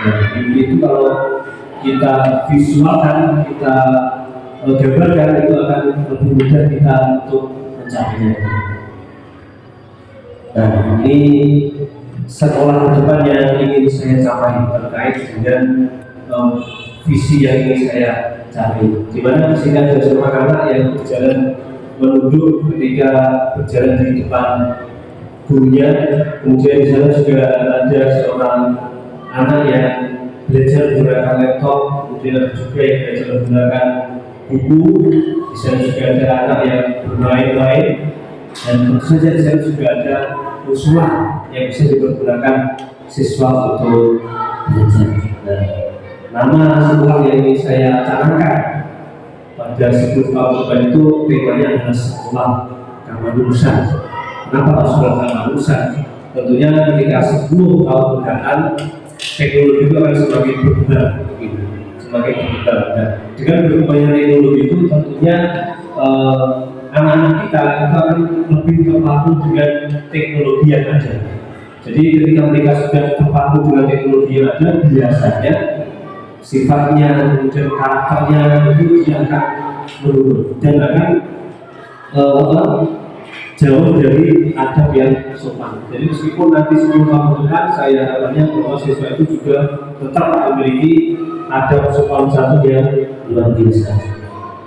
Nah, mimpi itu kalau kita visualkan, kita gambarkan, itu akan lebih mudah kita untuk mencapainya. Nah, ini sekolah ke depan yang ingin saya capai terkait dengan visi yang ingin saya capai. Di mana di sini ada seorang anak yang berjalan menunduk ketika berjalan di depan gurunya. Kemudian di sana juga ada seorang anak yang belajar menggunakan laptop, kemudian ada juga yang belajar menggunakan buku. Di sana juga ada anak yang bermain-main, dan tentu saja di sana juga ada musola yang bisa dipergunakan siswa untuk belajar. Nah, nama sekolah yang ingin saya canangkan pada 10 tahun depan itu temanya adalah sekolah kemanusiaan. Kenapa sekolah kemanusiaan? Tentunya ketika 10 tahun mendatang teknologi itu akan semakin berkembang, semakin berkembang. Dan dengan berkembangnya teknologi itu tentunya anak-anak kita itu akan lebih terpaku dengan teknologi yang ada. Jadi ketika mereka sudah terpaku dengan teknologi yang ada, biasanya sifatnya dan karakternya itu dia akan menurun dan akan jauh dari adab yang sopan. Jadi meskipun nanti 10 tahun depan saya harapannya bahwa siswa itu juga tetap memiliki adab sopan satu yang luar biasa.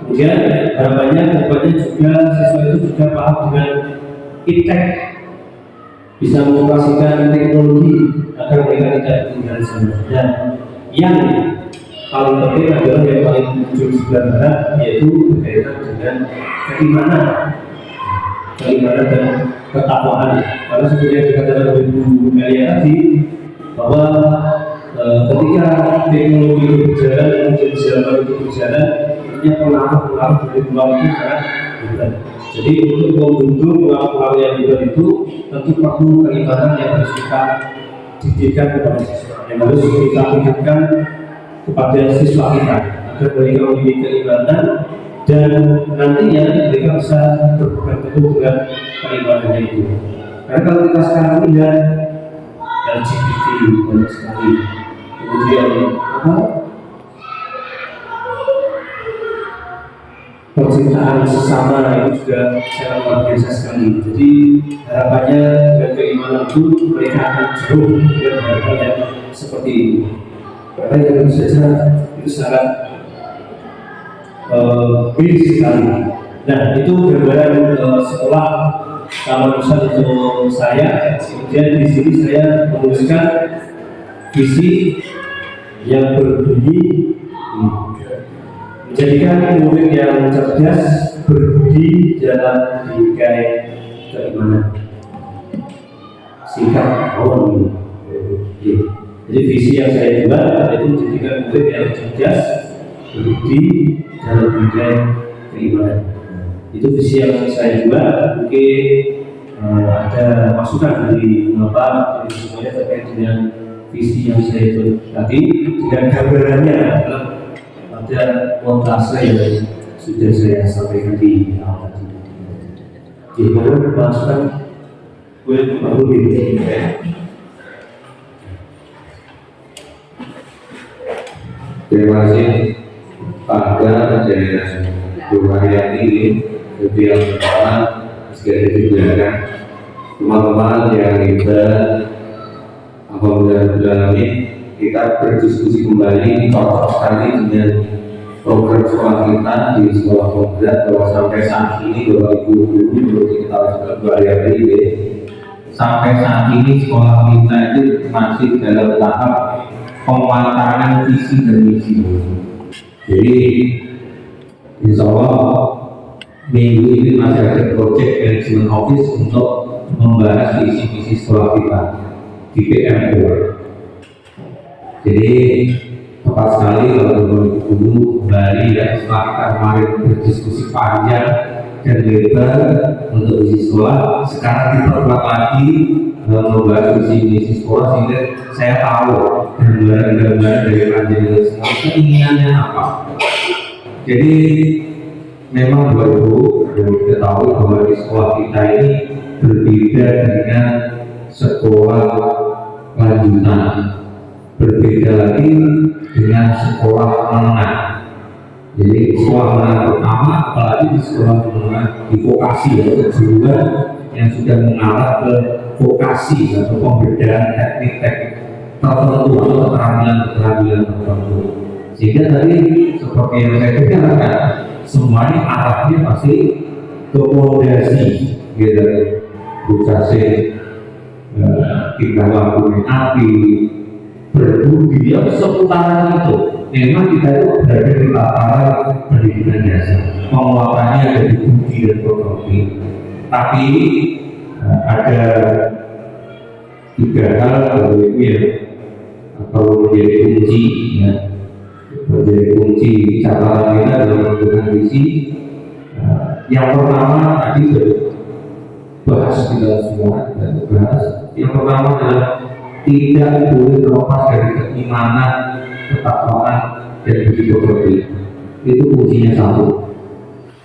Kemudian harapannya kedepannya juga siswa itu juga paham dengan iptek, bisa mengoperasikan teknologi agar mereka tidak tinggal di sana. Dan yang paling penting adalah yang paling ujung sebelah barat, yaitu berkaitan dengan keimanan dan ketakwaan. Karena seperti yang dikatakan oleh Bu Melia tadi, bahwa ketika teknologi itu berjalan, kemudian zaman itu berjalan, pengaruh dari luar itu sangat berat. Jadi untuk membentuk pelaku yang hebat itu tentu perlu keimanan yang harus kita didikan kepada siswa, yang harus kita tingkatkan kepada siswa kita agar mereka memiliki keimanan dan nantinya mereka bisa berpegang teguh dengan keimanannya itu. Karena kalau kita sekarang lihat LGBT banyak sekali, kemudian percintaan sesama itu juga sangat luar biasa sekali. Jadi harapannya dengan keimanan itu mereka akan jauh dengan harapan yang seperti itu. Karena yang tentu saja itu sangat miris sekali. Nah itu gambaran sekolah Taman Nusa untuk saya. Kemudian di sini saya menuliskan visi yang berbunyi menjadikan murid yang cerdas, berbudi dalam bingkai keimanan, sikap awal. Jadi visi yang saya buat itu menjadikan murid yang cerdas, berbudi dalam bingkai keimanan. Itu visi yang saya buat. Mungkin ada masukan dari Bapak, dari semuanya terkait dengan visi yang saya buat tadi, dengan gambarannya adalah ada montase yang sudah saya sampaikan di awal tadi. Gimana masukan? Gue perlu ini. Terima kasih Pak Aga dan Bu Haryati. Itu yang pertama, sekali juga kan teman-teman yang hebat, alhamdulillah ini kita berdiskusi kembali cocok sekali dengan program sekolah kita di sekolah pondok bahwa sampai saat ini Bapak Ibu menurut kita juga berhari-hari ini sampai saat ini sekolah kita itu masih dalam tahap pematangan visi dan misi. Jadi insya Allah minggu ini masih ada project management office untuk membahas visi misi sekolah kita di PM4. Jadi tepat sekali kalau dulu kembali dan setelah kita kemarin berdiskusi panjang dan lebar untuk visi sekolah, sekarang kita buat lagi membahas visi misi sekolah sehingga saya tahu gambaran dari panjenengan semua keinginannya apa. Jadi memang Bapak Ibu kita tahu bahwa di sekolah kita ini berbeda dengan sekolah lanjutan, berbeda lagi dengan sekolah menengah. Jadi sekolah menengah pertama, apalagi di sekolah menengah di vokasi atau kejuruan yang sudah mengarah ke vokasi atau pembedaan teknik-teknik tertentu atau keterampilan-keterampilan tertentu. Sehingga tadi seperti yang saya katakan, semuanya arahnya pasti ke pondasi, gitu. Bukase kita lampu api, berbudi, yang seputaran itu. Memang kita itu berada di tataran pendidikan dasar, penguatannya ada di budi dan pekerti. Tapi ada tiga hal yang perlu menjadi kunci, ya. Menjadi kunci catatan kita dalam menentukan visi. Yang pertama tadi sudah bahas kita semua dan bahas. Yang pertama adalah tidak boleh terlepas dari keimanan, ketakwaan dan budi pekerti. Itu kuncinya satu.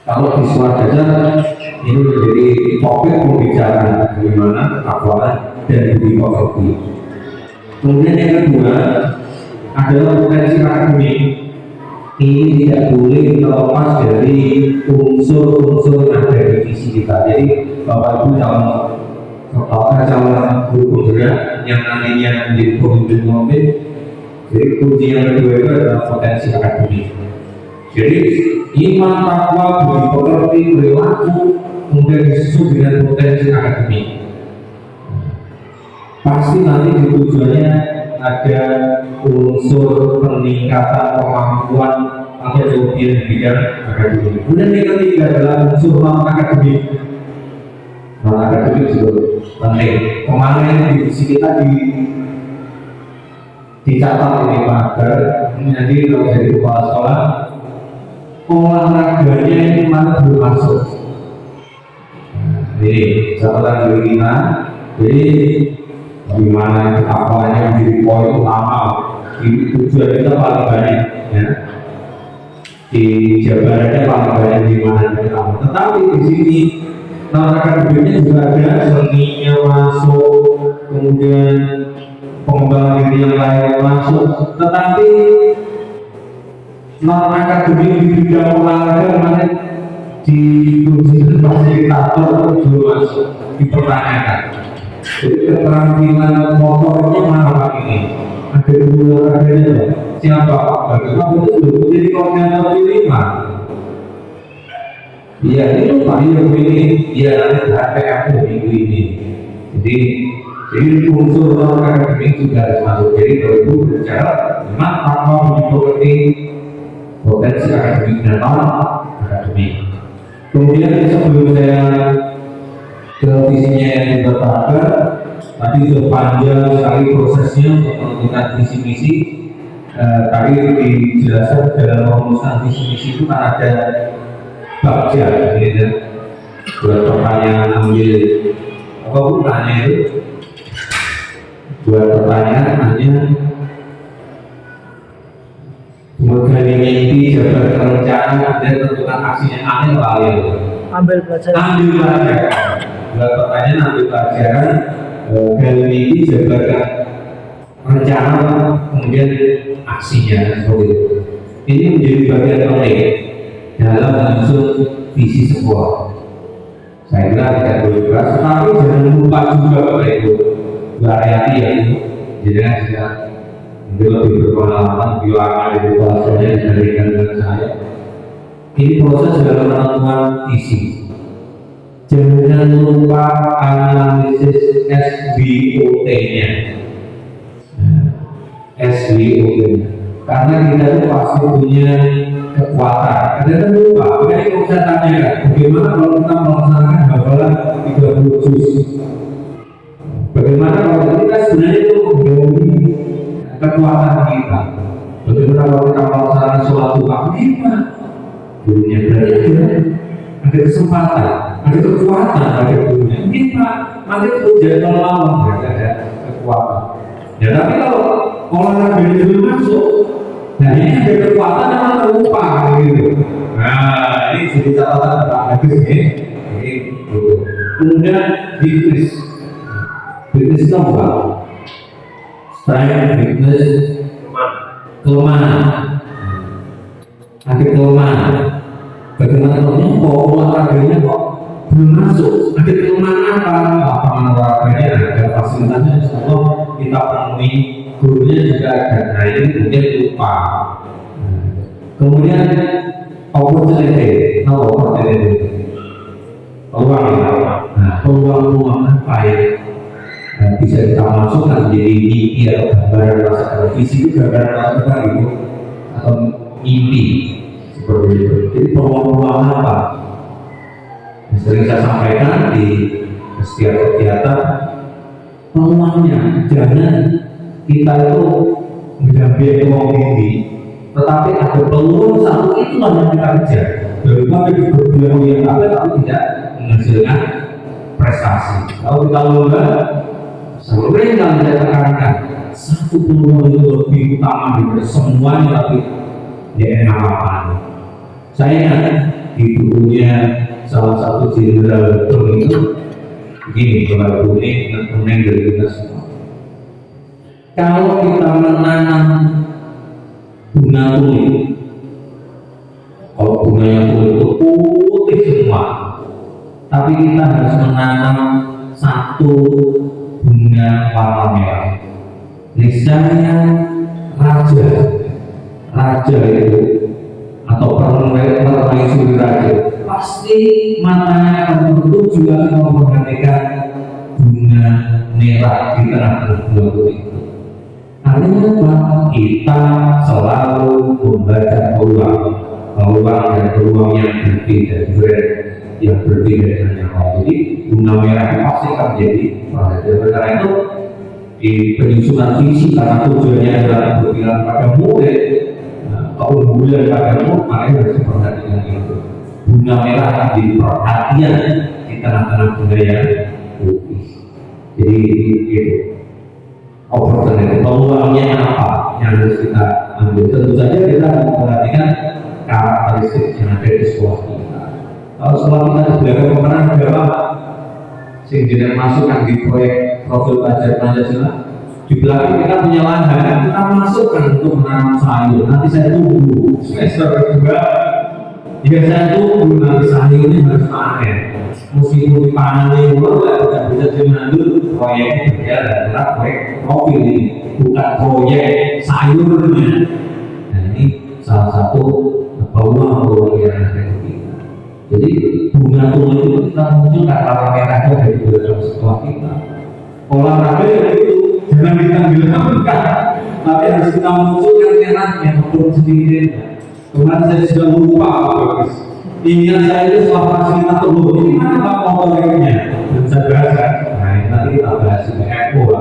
Kalau di sekolah dasar ini menjadi topik pembicaraan keimanan, ketakwaan dan budi pekerti. Kemudian yang kedua adalah potensi akademik. Ini tidak boleh terlepas dari unsur-unsur yang ada di visi kita. Jadi Bapak Ibu calon guru pembina yang nantinya menjadi pemimpin, jadi kunci yang kedua itu adalah potensi akademik. Jadi iman, takwa, budi pekerti, perilaku kemudian disusul dengan potensi akademik. Pasti nanti di tujuannya ada unsur peningkatan kemampuan atau kemudian di bidang akademik. Kemudian yang ketiga adalah unsur non akademik. Non akademik juga penting. Kemarin di visi kita dicatat ini Pak Agar, nanti kalau jadi kepala sekolah olahraganya ini mana belum masuk. ini catatan dari kita. Jadi bagaimana awalnya menjadi poin utama, tujuan kita paling banyak ya. Di jabarannya paling banyak di mana kita. Tetapi di sini akademiknya juga ada, seninya masuk, kemudian pengembangan diri yang lain masuk. Tetapi akademik di bidang olahraga mana di fasilitator itu masuk dipertanyakan. Jadi keterampilan motornya mana Pak ini? Ada dua adanya siapa Pak? Bagaimana itu jadi koordinator di 5? Iya itu Pak, ini dia nanti HPM minggu ini. Jadi unsur akademik juga harus masuk. Jadi kalau itu berbicara memang tanpa mengerti potensi akademik dan non akademik. Kemudian sebelum saya ke visinya yang ditetapkan, tadi sudah panjang sekali prosesnya untuk menentukan visi misi. Tadi dijelaskan dalam perumusan visi misi itu kan ada bagja, gitu. Buat pertanyaan ambil apa bukannya itu? Buat pertanyaan hanya mengenai mimpi, jabat rencana, dan tentukan aksinya aneh lain. Ambil pelajaran. Buat pertanyaan ambil pelajaran, gali mimpi, jabat rencana, kemudian aksinya seperti itu. Ini menjadi bagian penting dalam menyusun visi sebuah. Saya kira tidak boleh keras, tetapi jangan lupa juga Bapak Ibu, variasi ya itu. Jadi juga mungkin lebih berpengalaman bioakal edukasinya dibandingkan dengan saya. Ini proses dalam menentukan visi. Jangan lupa analisis SWOT-nya. SWOT-nya. Karena kita itu pasti punya kekuatan. Kita lupa, makanya kalau saya tanyakan, bagaimana kalau kita melaksanakan hafalan 30 juz? Bagaimana kalau kita sebenarnya itu menggali kekuatan kita? Bagaimana kalau kita melaksanakan sholat duha? Bagaimana? Gurunya berarti ada kesempatan, ada kekuatan pada gurunya. Bagaimana? Nanti kemudian melawan, berarti ada kekuatan. Ya tapi kalau olahraga itu masuk, nah ini ada kekuatan yang lupa gitu. Nah ini jadi catatan bagus ini. Kemudian fitness itu apa? Strength, fitness, kelemahan. Ada kelemahan. Bagaimana kok olahraganya kok belum masuk? Ada kelemahan apa? Lapangan olahraganya ada, fasilitasnya semua kita penuhi, gurunya juga ada. Nah ini mungkin lupa. Kemudian opportunity, peluang apa yang bisa kita masukkan jadi mimpi atau gambaran rasa televisi itu gambaran rasa itu atau mimpi seperti itu. Jadi peluang apa? Sering saya sampaikan di setiap kegiatan, peluangnya jangan kita itu mengambil peluang tinggi, tetapi ada peluang satu itulah yang kita kejar. Daripada berjuang yang apa tapi tidak menghasilkan prestasi. Kalau kita lomba, sering kali saya tekankan satu peluang itu lebih utama daripada semuanya, tapi dia enak apa? Saya ingat di bukunya salah satu jenderal itu begini, kalau ini kuning dari kita semua. Kalau kita menanam bunga tulip, kalau bunganya tulip itu putih semua, tapi kita harus menanam satu bunga warna merah. Niscaya raja itu atau permaisuri raja pasti matanya akan tertuju akan memperhatikan bunga merah di tengah-tengah bunga itu. Artinya apa? Kita selalu membaca peluang dan peluang yang berbeda, yang berbeda dengan yang lain. Jadi bunga merah pasti akan jadi perhatian. Karena itu di penyusunan visi, karena tujuannya adalah berbilang pada murid, keunggulan pada murid, makanya harus diperhatikan itu. Bunga merah akan jadi perhatian di tengah-tengah budaya putih. Jadi gitu. Opportunity, peluangnya apa yang harus kita ambil? Tentu saja kita memperhatikan karakteristik yang ada di sekolah kita. Kalau sekolah kita di belakang pemenang berapa? Sing jeneng masukkan di proyek profil pelajar Pancasila. Di belakang kita punya lahan, kita masukkan untuk menanam sayur. Nanti saya tunggu semester kedua. Ya saya tunggu nanti sayurnya harus panen. Meskipun dipanen dulu, tidak bisa diambil proyeknya berjalan. Karena proyek profil ini bukan proyek sayurnya. Nah ini salah satu peluang yang ada di kita. Jadi bunga tumbuh itu kita munculkan warna merahnya dari dalam sekolah kita. Olahraga itu jangan ditanggalkan, tapi harus kita munculkan merahnya untuk sedikit. Kemarin saya sudah lupa bagus. Ingat saya itu soal fasilitas umum ini mana Pak motoriknya? Dan saya bahas kan, nah ini nanti kita bahas di ECO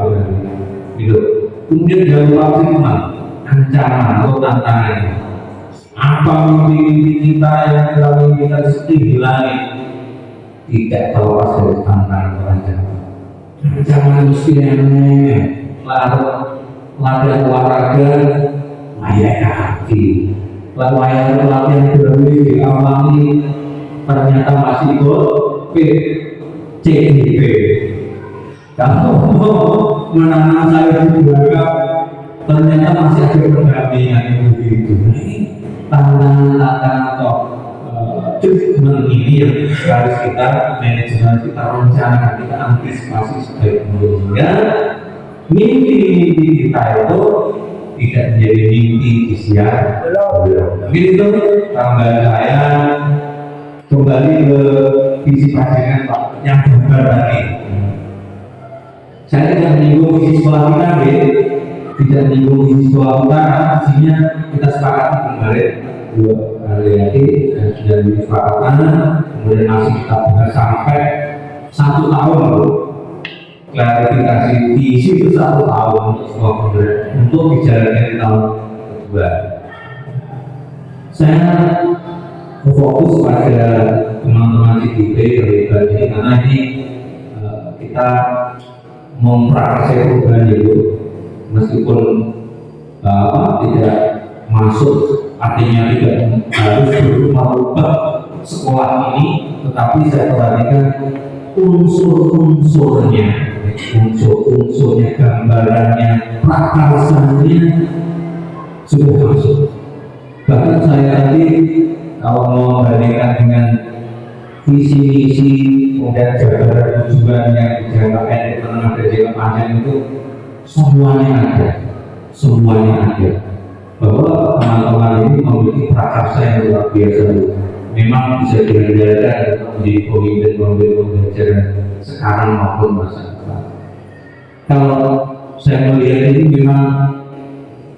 gitu. Kemudian jangan lupa terima ancaman atau tantangan. Apa mimpi kita yang kita mimpikan setinggi langit tidak terlepas dari tantangan atau ancaman. Ancaman mesti aneh, latihan olahraga, layak hati. Latihan berlebih diawali ternyata masih ikut CDP. Kalau mau menanam sayur di belakang ternyata masih ada pendampingan yang begitu. Ini tantangan atau treatment ini yang harus kita manajemen, kita rencanakan, kita antisipasi sebaik mungkin. Mimpi kita itu tidak menjadi mimpi di siang. Begitu tambahan saya kembali ke visi panjenengan Pak yang gambar tadi. Saya tidak menyinggung visi sekolah kita, tidak menyinggung visi sekolah kita, artinya kita sepakati kemarin 2 kali lagi dan sudah disepakatan, kemudian masih kita bahas sampai 1 tahun. Klarifikasi visi itu 1 tahun untuk sekolah pembelajaran untuk dijalankan di tahun kedua. Saya fokus pada teman-teman CDP terlibat ini karena ini kita mempraktek perubahan itu meskipun tidak masuk artinya tidak harus merubah sekolah ini, tetapi saya perhatikan unsur-unsurnya, gambarannya, prakarsanya sudah masuk. Bahkan saya tadi kalau mau membandingkan dengan visi-visi kemudian jabaran tujuan yang jangka pendek, menengah dan jangka panjang itu semuanya ada. Bahwa teman-teman ini memiliki prakarsa yang luar biasa. Memang bisa diandalkan untuk menjadi pemimpin pembelajaran sekarang maupun masa depan. Kalau saya melihat ini memang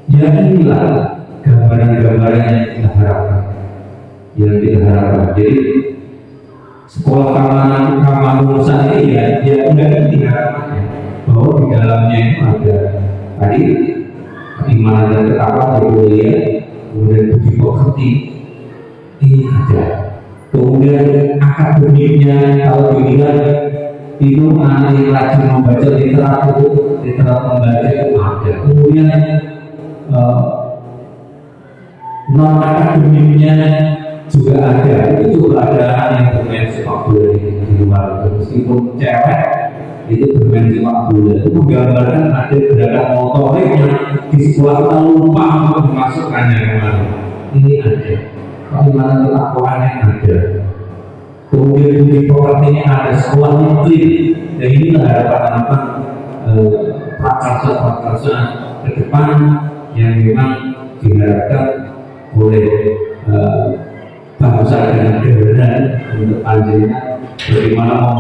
ya inilah gambaran-gambaran yang kita harapkan. Jadi sekolah kamanusan ini ya udah ini harapannya bahwa di dalamnya itu ada tadi keimanan dan ketakwaan dari mulia, kemudian budi pekerti ini ada. Kemudian akademiknya kalau dilihat itu anak yang rajin membaca literatur membaca itu ada. Kemudian non akademiknya juga ada. Itu juga ada anak yang bermain sepak bola di luar itu, meskipun cewek itu bermain sepak bola itu menggambarkan ada gerakan motorik yang di sekolah kita lupa untuk memasukkannya kemarin. Ini ada. Keimanan ketakwaan yang ada. Kemudian di propertinya ada sekolah iklim. Dan inilah harapan prakarsa ke depan yang memang diharapkan oleh bangsa dan negara untuk panjenengan bagaimana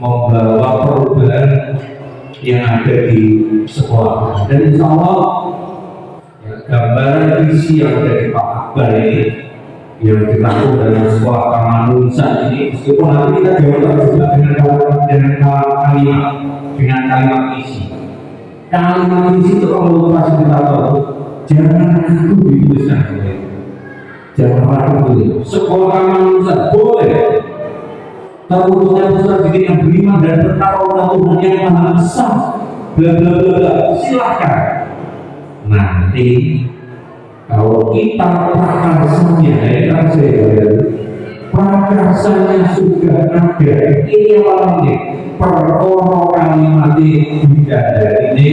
membawa perubahan yang ada di sekolah. Dan insya Allah gambaran visi yang ada di Pak Akbar ini yang dilakukan dalam sekolah kamanusan ini, meskipun nanti kita jawab juga dengan kalimat visi. Kalimat visi itu kalau fasilitator jangan ragu dituliskan, jangan ragu. Sekolah kamanusan boleh Tahu-tahu peserta didik yang beriman dan bertakwa Tuhan yang Maha Esa, bla bla bla bla, silahkan. Nanti kalau kita prakarsanya, prakarsanya sudah ada, ini awalnya perkara kalimat bidadari ini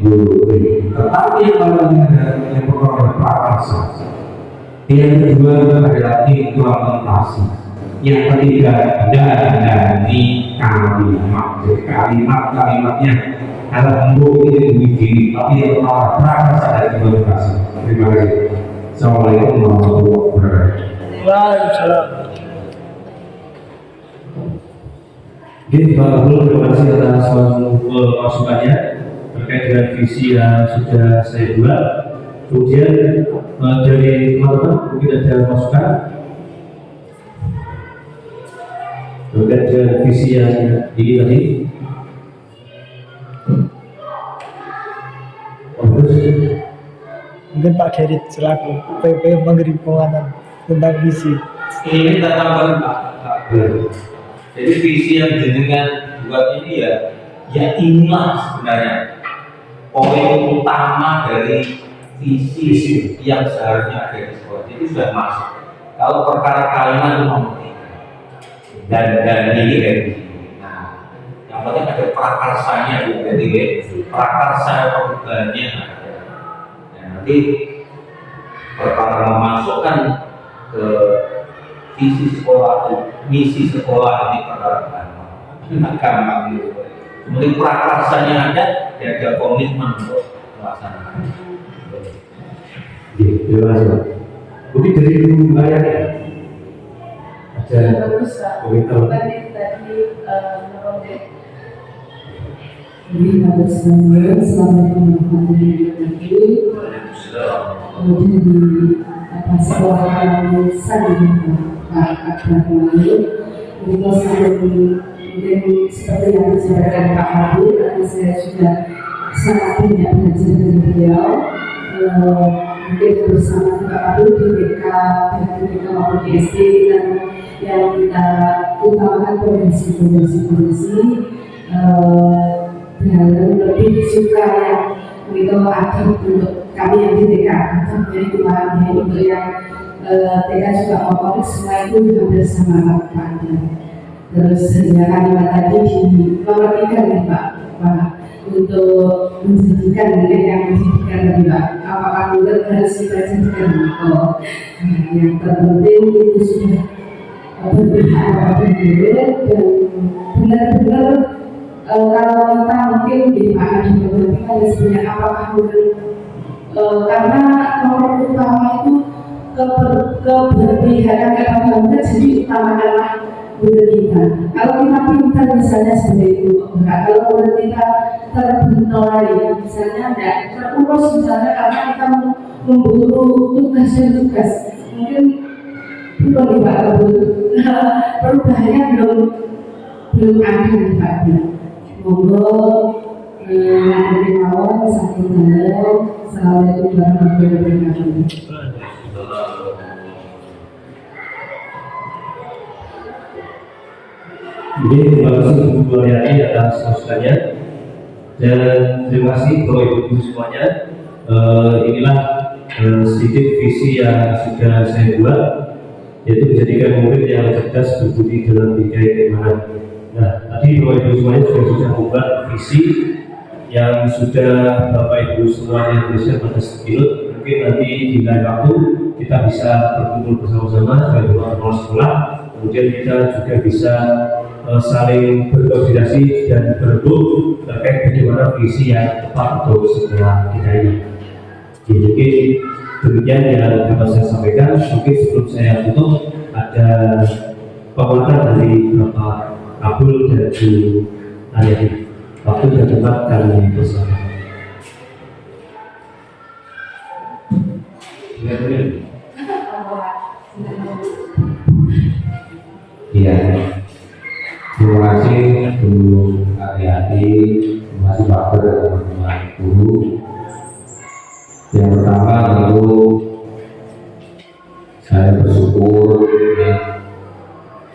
boleh. Tetapi yang awalnya yang perkara prakarsa. Yang kedua adalah implementasi. Yang ketiga dari kalimat-kalimatnya adalah mungkin begini, tapi yang pertama prakarsa dari implementasi. Terima kasih. Assalamualaikum warahmatullahi wabarakatuh. Waalaikumsalam. Oke, Pak Abdul, terima kasih atas masukannya terkait dengan visi yang sudah saya buat. Kemudian dari teman-teman mungkin ada masukan terkait dengan visi yang ini tadi. Mungkin Pak Gerit selaku PP memberi penguatan tentang visi. Ini kita tambahin Pak. Jadi visi yang jenengan buat ini ya inilah sebenarnya poin utama dari visi yang seharusnya ada di sekolah. Jadi sudah masuk. Kalau perkara kalimat itu nomor 3 dan ini dari nah, yang penting ada prakarsanya jadi prakarsa perubahannya ada. Nah, nanti perkara memasukkan ke visi sekolah, misi sekolah ini perkara gampang gitu. Kemudian prakarsanya ada, ya ada komitmen untuk melaksanakan. Terima kasih. Mungkin dari Ibu Maya ada komentar. Jadi pada semuanya selamat menghadiri kemudian di sekolah kami saling Pak Abdul untuk mungkin seperti yang disampaikan Pak Abdul, karena saya sudah sangat banyak belajar dari beliau. Mungkin bersama Pak Abdul di BK maupun di SD yang kita utamakan progresi dan lebih suka yang itu ada untuk kami yang di TK, jadi kemarin untuk yang TK juga motorik semua itu hampir sama Pak. Terus ya kalimat tadi di nomor 3 nih Pak, untuk menjadikan yang menjadikan tadi Pak, apakah murid harus kita jadikan yang terpenting itu sudah berpihak kepada murid dan benar-benar kalau kita mungkin dipahami diperhatikan sebenarnya apakah murid karena nomor utama itu keberpihakan kepada murid, jadi utamakanlah murid kita. Kalau kita pintar misalnya seperti itu, kalau murid kita terbentolai misalnya tidak terurus misalnya karena kita memburu tugas dan tugas, mungkin belum dibaca perubahannya belum ada dibaca. Monggo nanti awal sampai dalam. Assalamualaikum warahmatullahi wabarakatuh. Jadi terima kasih Ibu Mulyani atas masukannya dan terima kasih Bapak Ibu semuanya. Inilah sedikit visi yang sudah saya buat, yaitu menjadikan murid yang cerdas berbudi dalam bidang keimanan. Nah, tadi Bapak Ibu semuanya sudah membuat visi yang sudah Bapak Ibu semuanya tuliskan pada sekilot. Mungkin nanti di lain waktu kita bisa berkumpul bersama-sama sebagai kepala sekolah. Kemudian kita juga bisa saling berkoordinasi dan berebut terkait bagaimana visi yang tepat untuk sekolah kita ini. Jadi mungkin demikian yang dapat saya sampaikan. Mungkin sebelum saya tutup ada penguatan dari Bapak Abdul dan Bu Aryani. Waktu dan tempat kami bersama. Iya. Terima kasih Bu Aryani, terima kasih Pak Ber dan teman-teman guru. Yang pertama tentu saya bersyukur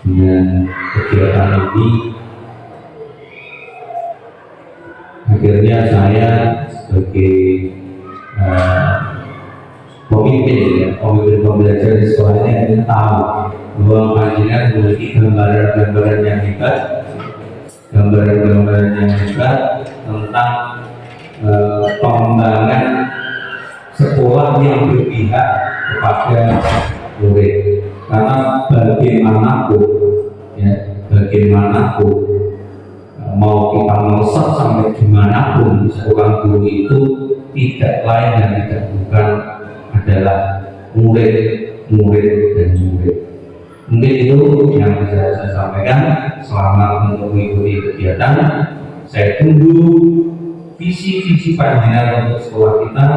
dengan dengan kegiatan ini. Akhirnya saya sebagai pemimpin pembelajaran di sekolahnya itu tahu bahwa panjenengan memiliki gambaran-gambaran yang hebat, tentang pengembangan sekolah yang berpihak kepada murid. Karena bagaimanapun mau kita melesat sampai dimanapun, seorang guru itu tidak lain dan tidak bukan adalah murid. Mungkin itu yang bisa saya sampaikan. Selamat untuk mengikuti kegiatan. Saya tunggu visi panjenengan untuk sekolah kita,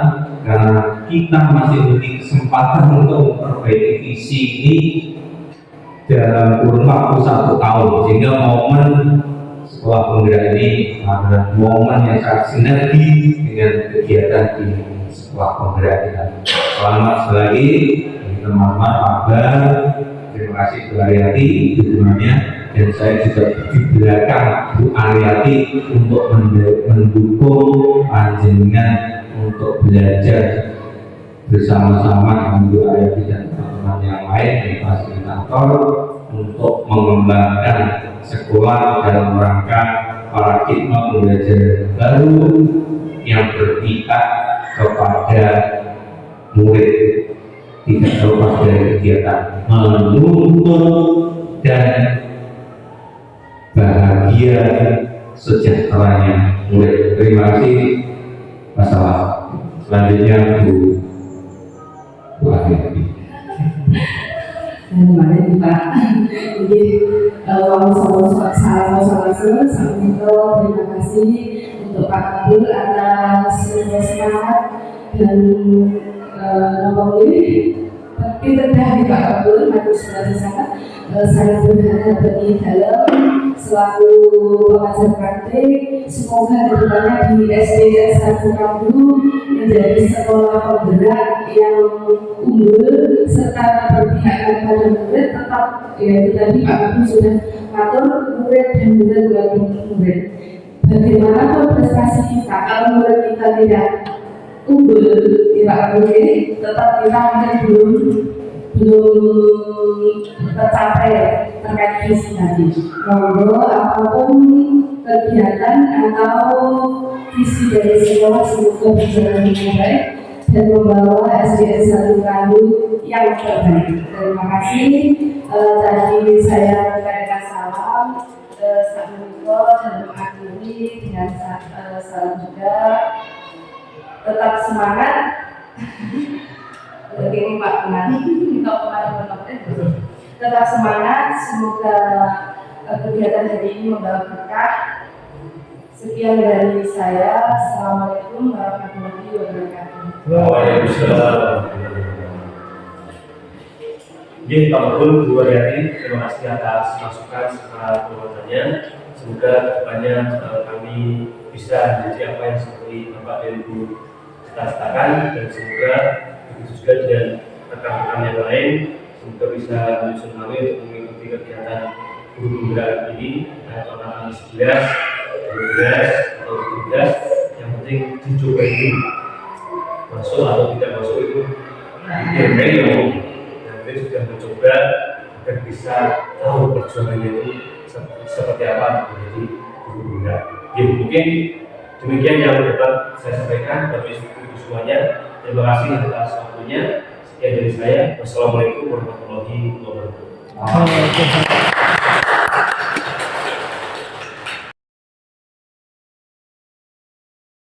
karena kita masih memiliki kesempatan untuk memperbaiki visi ini dalam kurun waktu 1 tahun, sehingga momen sekolah penggerak ini adalah momen yang sangat sinergi dengan kegiatan di sekolah penggerak kita. Selamat sekali lagi teman-teman, kabar. Terima kasih Bu Aryati dukungannya, dan saya juga di belakang Bu Aryati untuk mendukung panjenengan untuk belajar bersama-sama dengan Bu Aryati dan teman-teman yang lain di fasilitator untuk mengembangkan sekolah dalam rangka paradigma pembelajaran baru yang berpihak kepada murid, tidak terlepas dari kegiatan menuntut dan bahagia sejahteranya murid. Terima kasih. Masalah selanjutnya Bu Aryati. Terima kasih Pak. Jadi terima kasih untuk Pak Kabul atas semangat dan kita dari Pak Kabul harus sangat saya berharap bagi dalam selaku pengajar praktik, semoga kedepannya di SD 1 Kambu menjadi sekolah penggerak yang unggul serta berpihak kepada murid. Tetap tadi Pak Kabul sudah atur murid dan murid. Bagaimanapun prestasi kita, kalau murid kita tidak unggul, Pak Kabul, tetap kita mungkin belum tercapai terkait visi tadi. Monggo apapun kegiatan atau visi dari sekolah semoga berjalan dengan baik dan membawa SDN 1 Kambu yang terbaik. Terima kasih. Tadi saya memberikan salam Assalamualaikum dan mengakhiri dengan salam juga. Tetap semangat. Begini Pak tetap semangat, semoga kegiatan hari ini membawa berkah. Sekian dari saya. Assalamualaikum warahmatullahi wabarakatuh. Waalaikumsalam. Jadi Pak Kabul, Bu Aryati, terima kasih atas masukan serta penguatannya. Semoga kedepannya kami bisa menjadi apa yang seperti Bapak dan Ibu cita-citakan, dan semoga juga dengan rekan-rekan yang lain semoga bisa menyusun kami untuk mengikuti kegiatan guru penggerak ini tahun 11, 12 atau 13. Yang penting dicoba ini masuk atau tidak masuk itu yang penting sudah mencoba agar bisa tahu perjuangannya itu seperti apa menjadi guru penggerak. Ya, mungkin demikian yang dapat saya sampaikan kepada ibu semuanya. Terima kasih atas waktunya. Sekian dari saya. Wassalamualaikum warahmatullahi wabarakatuh.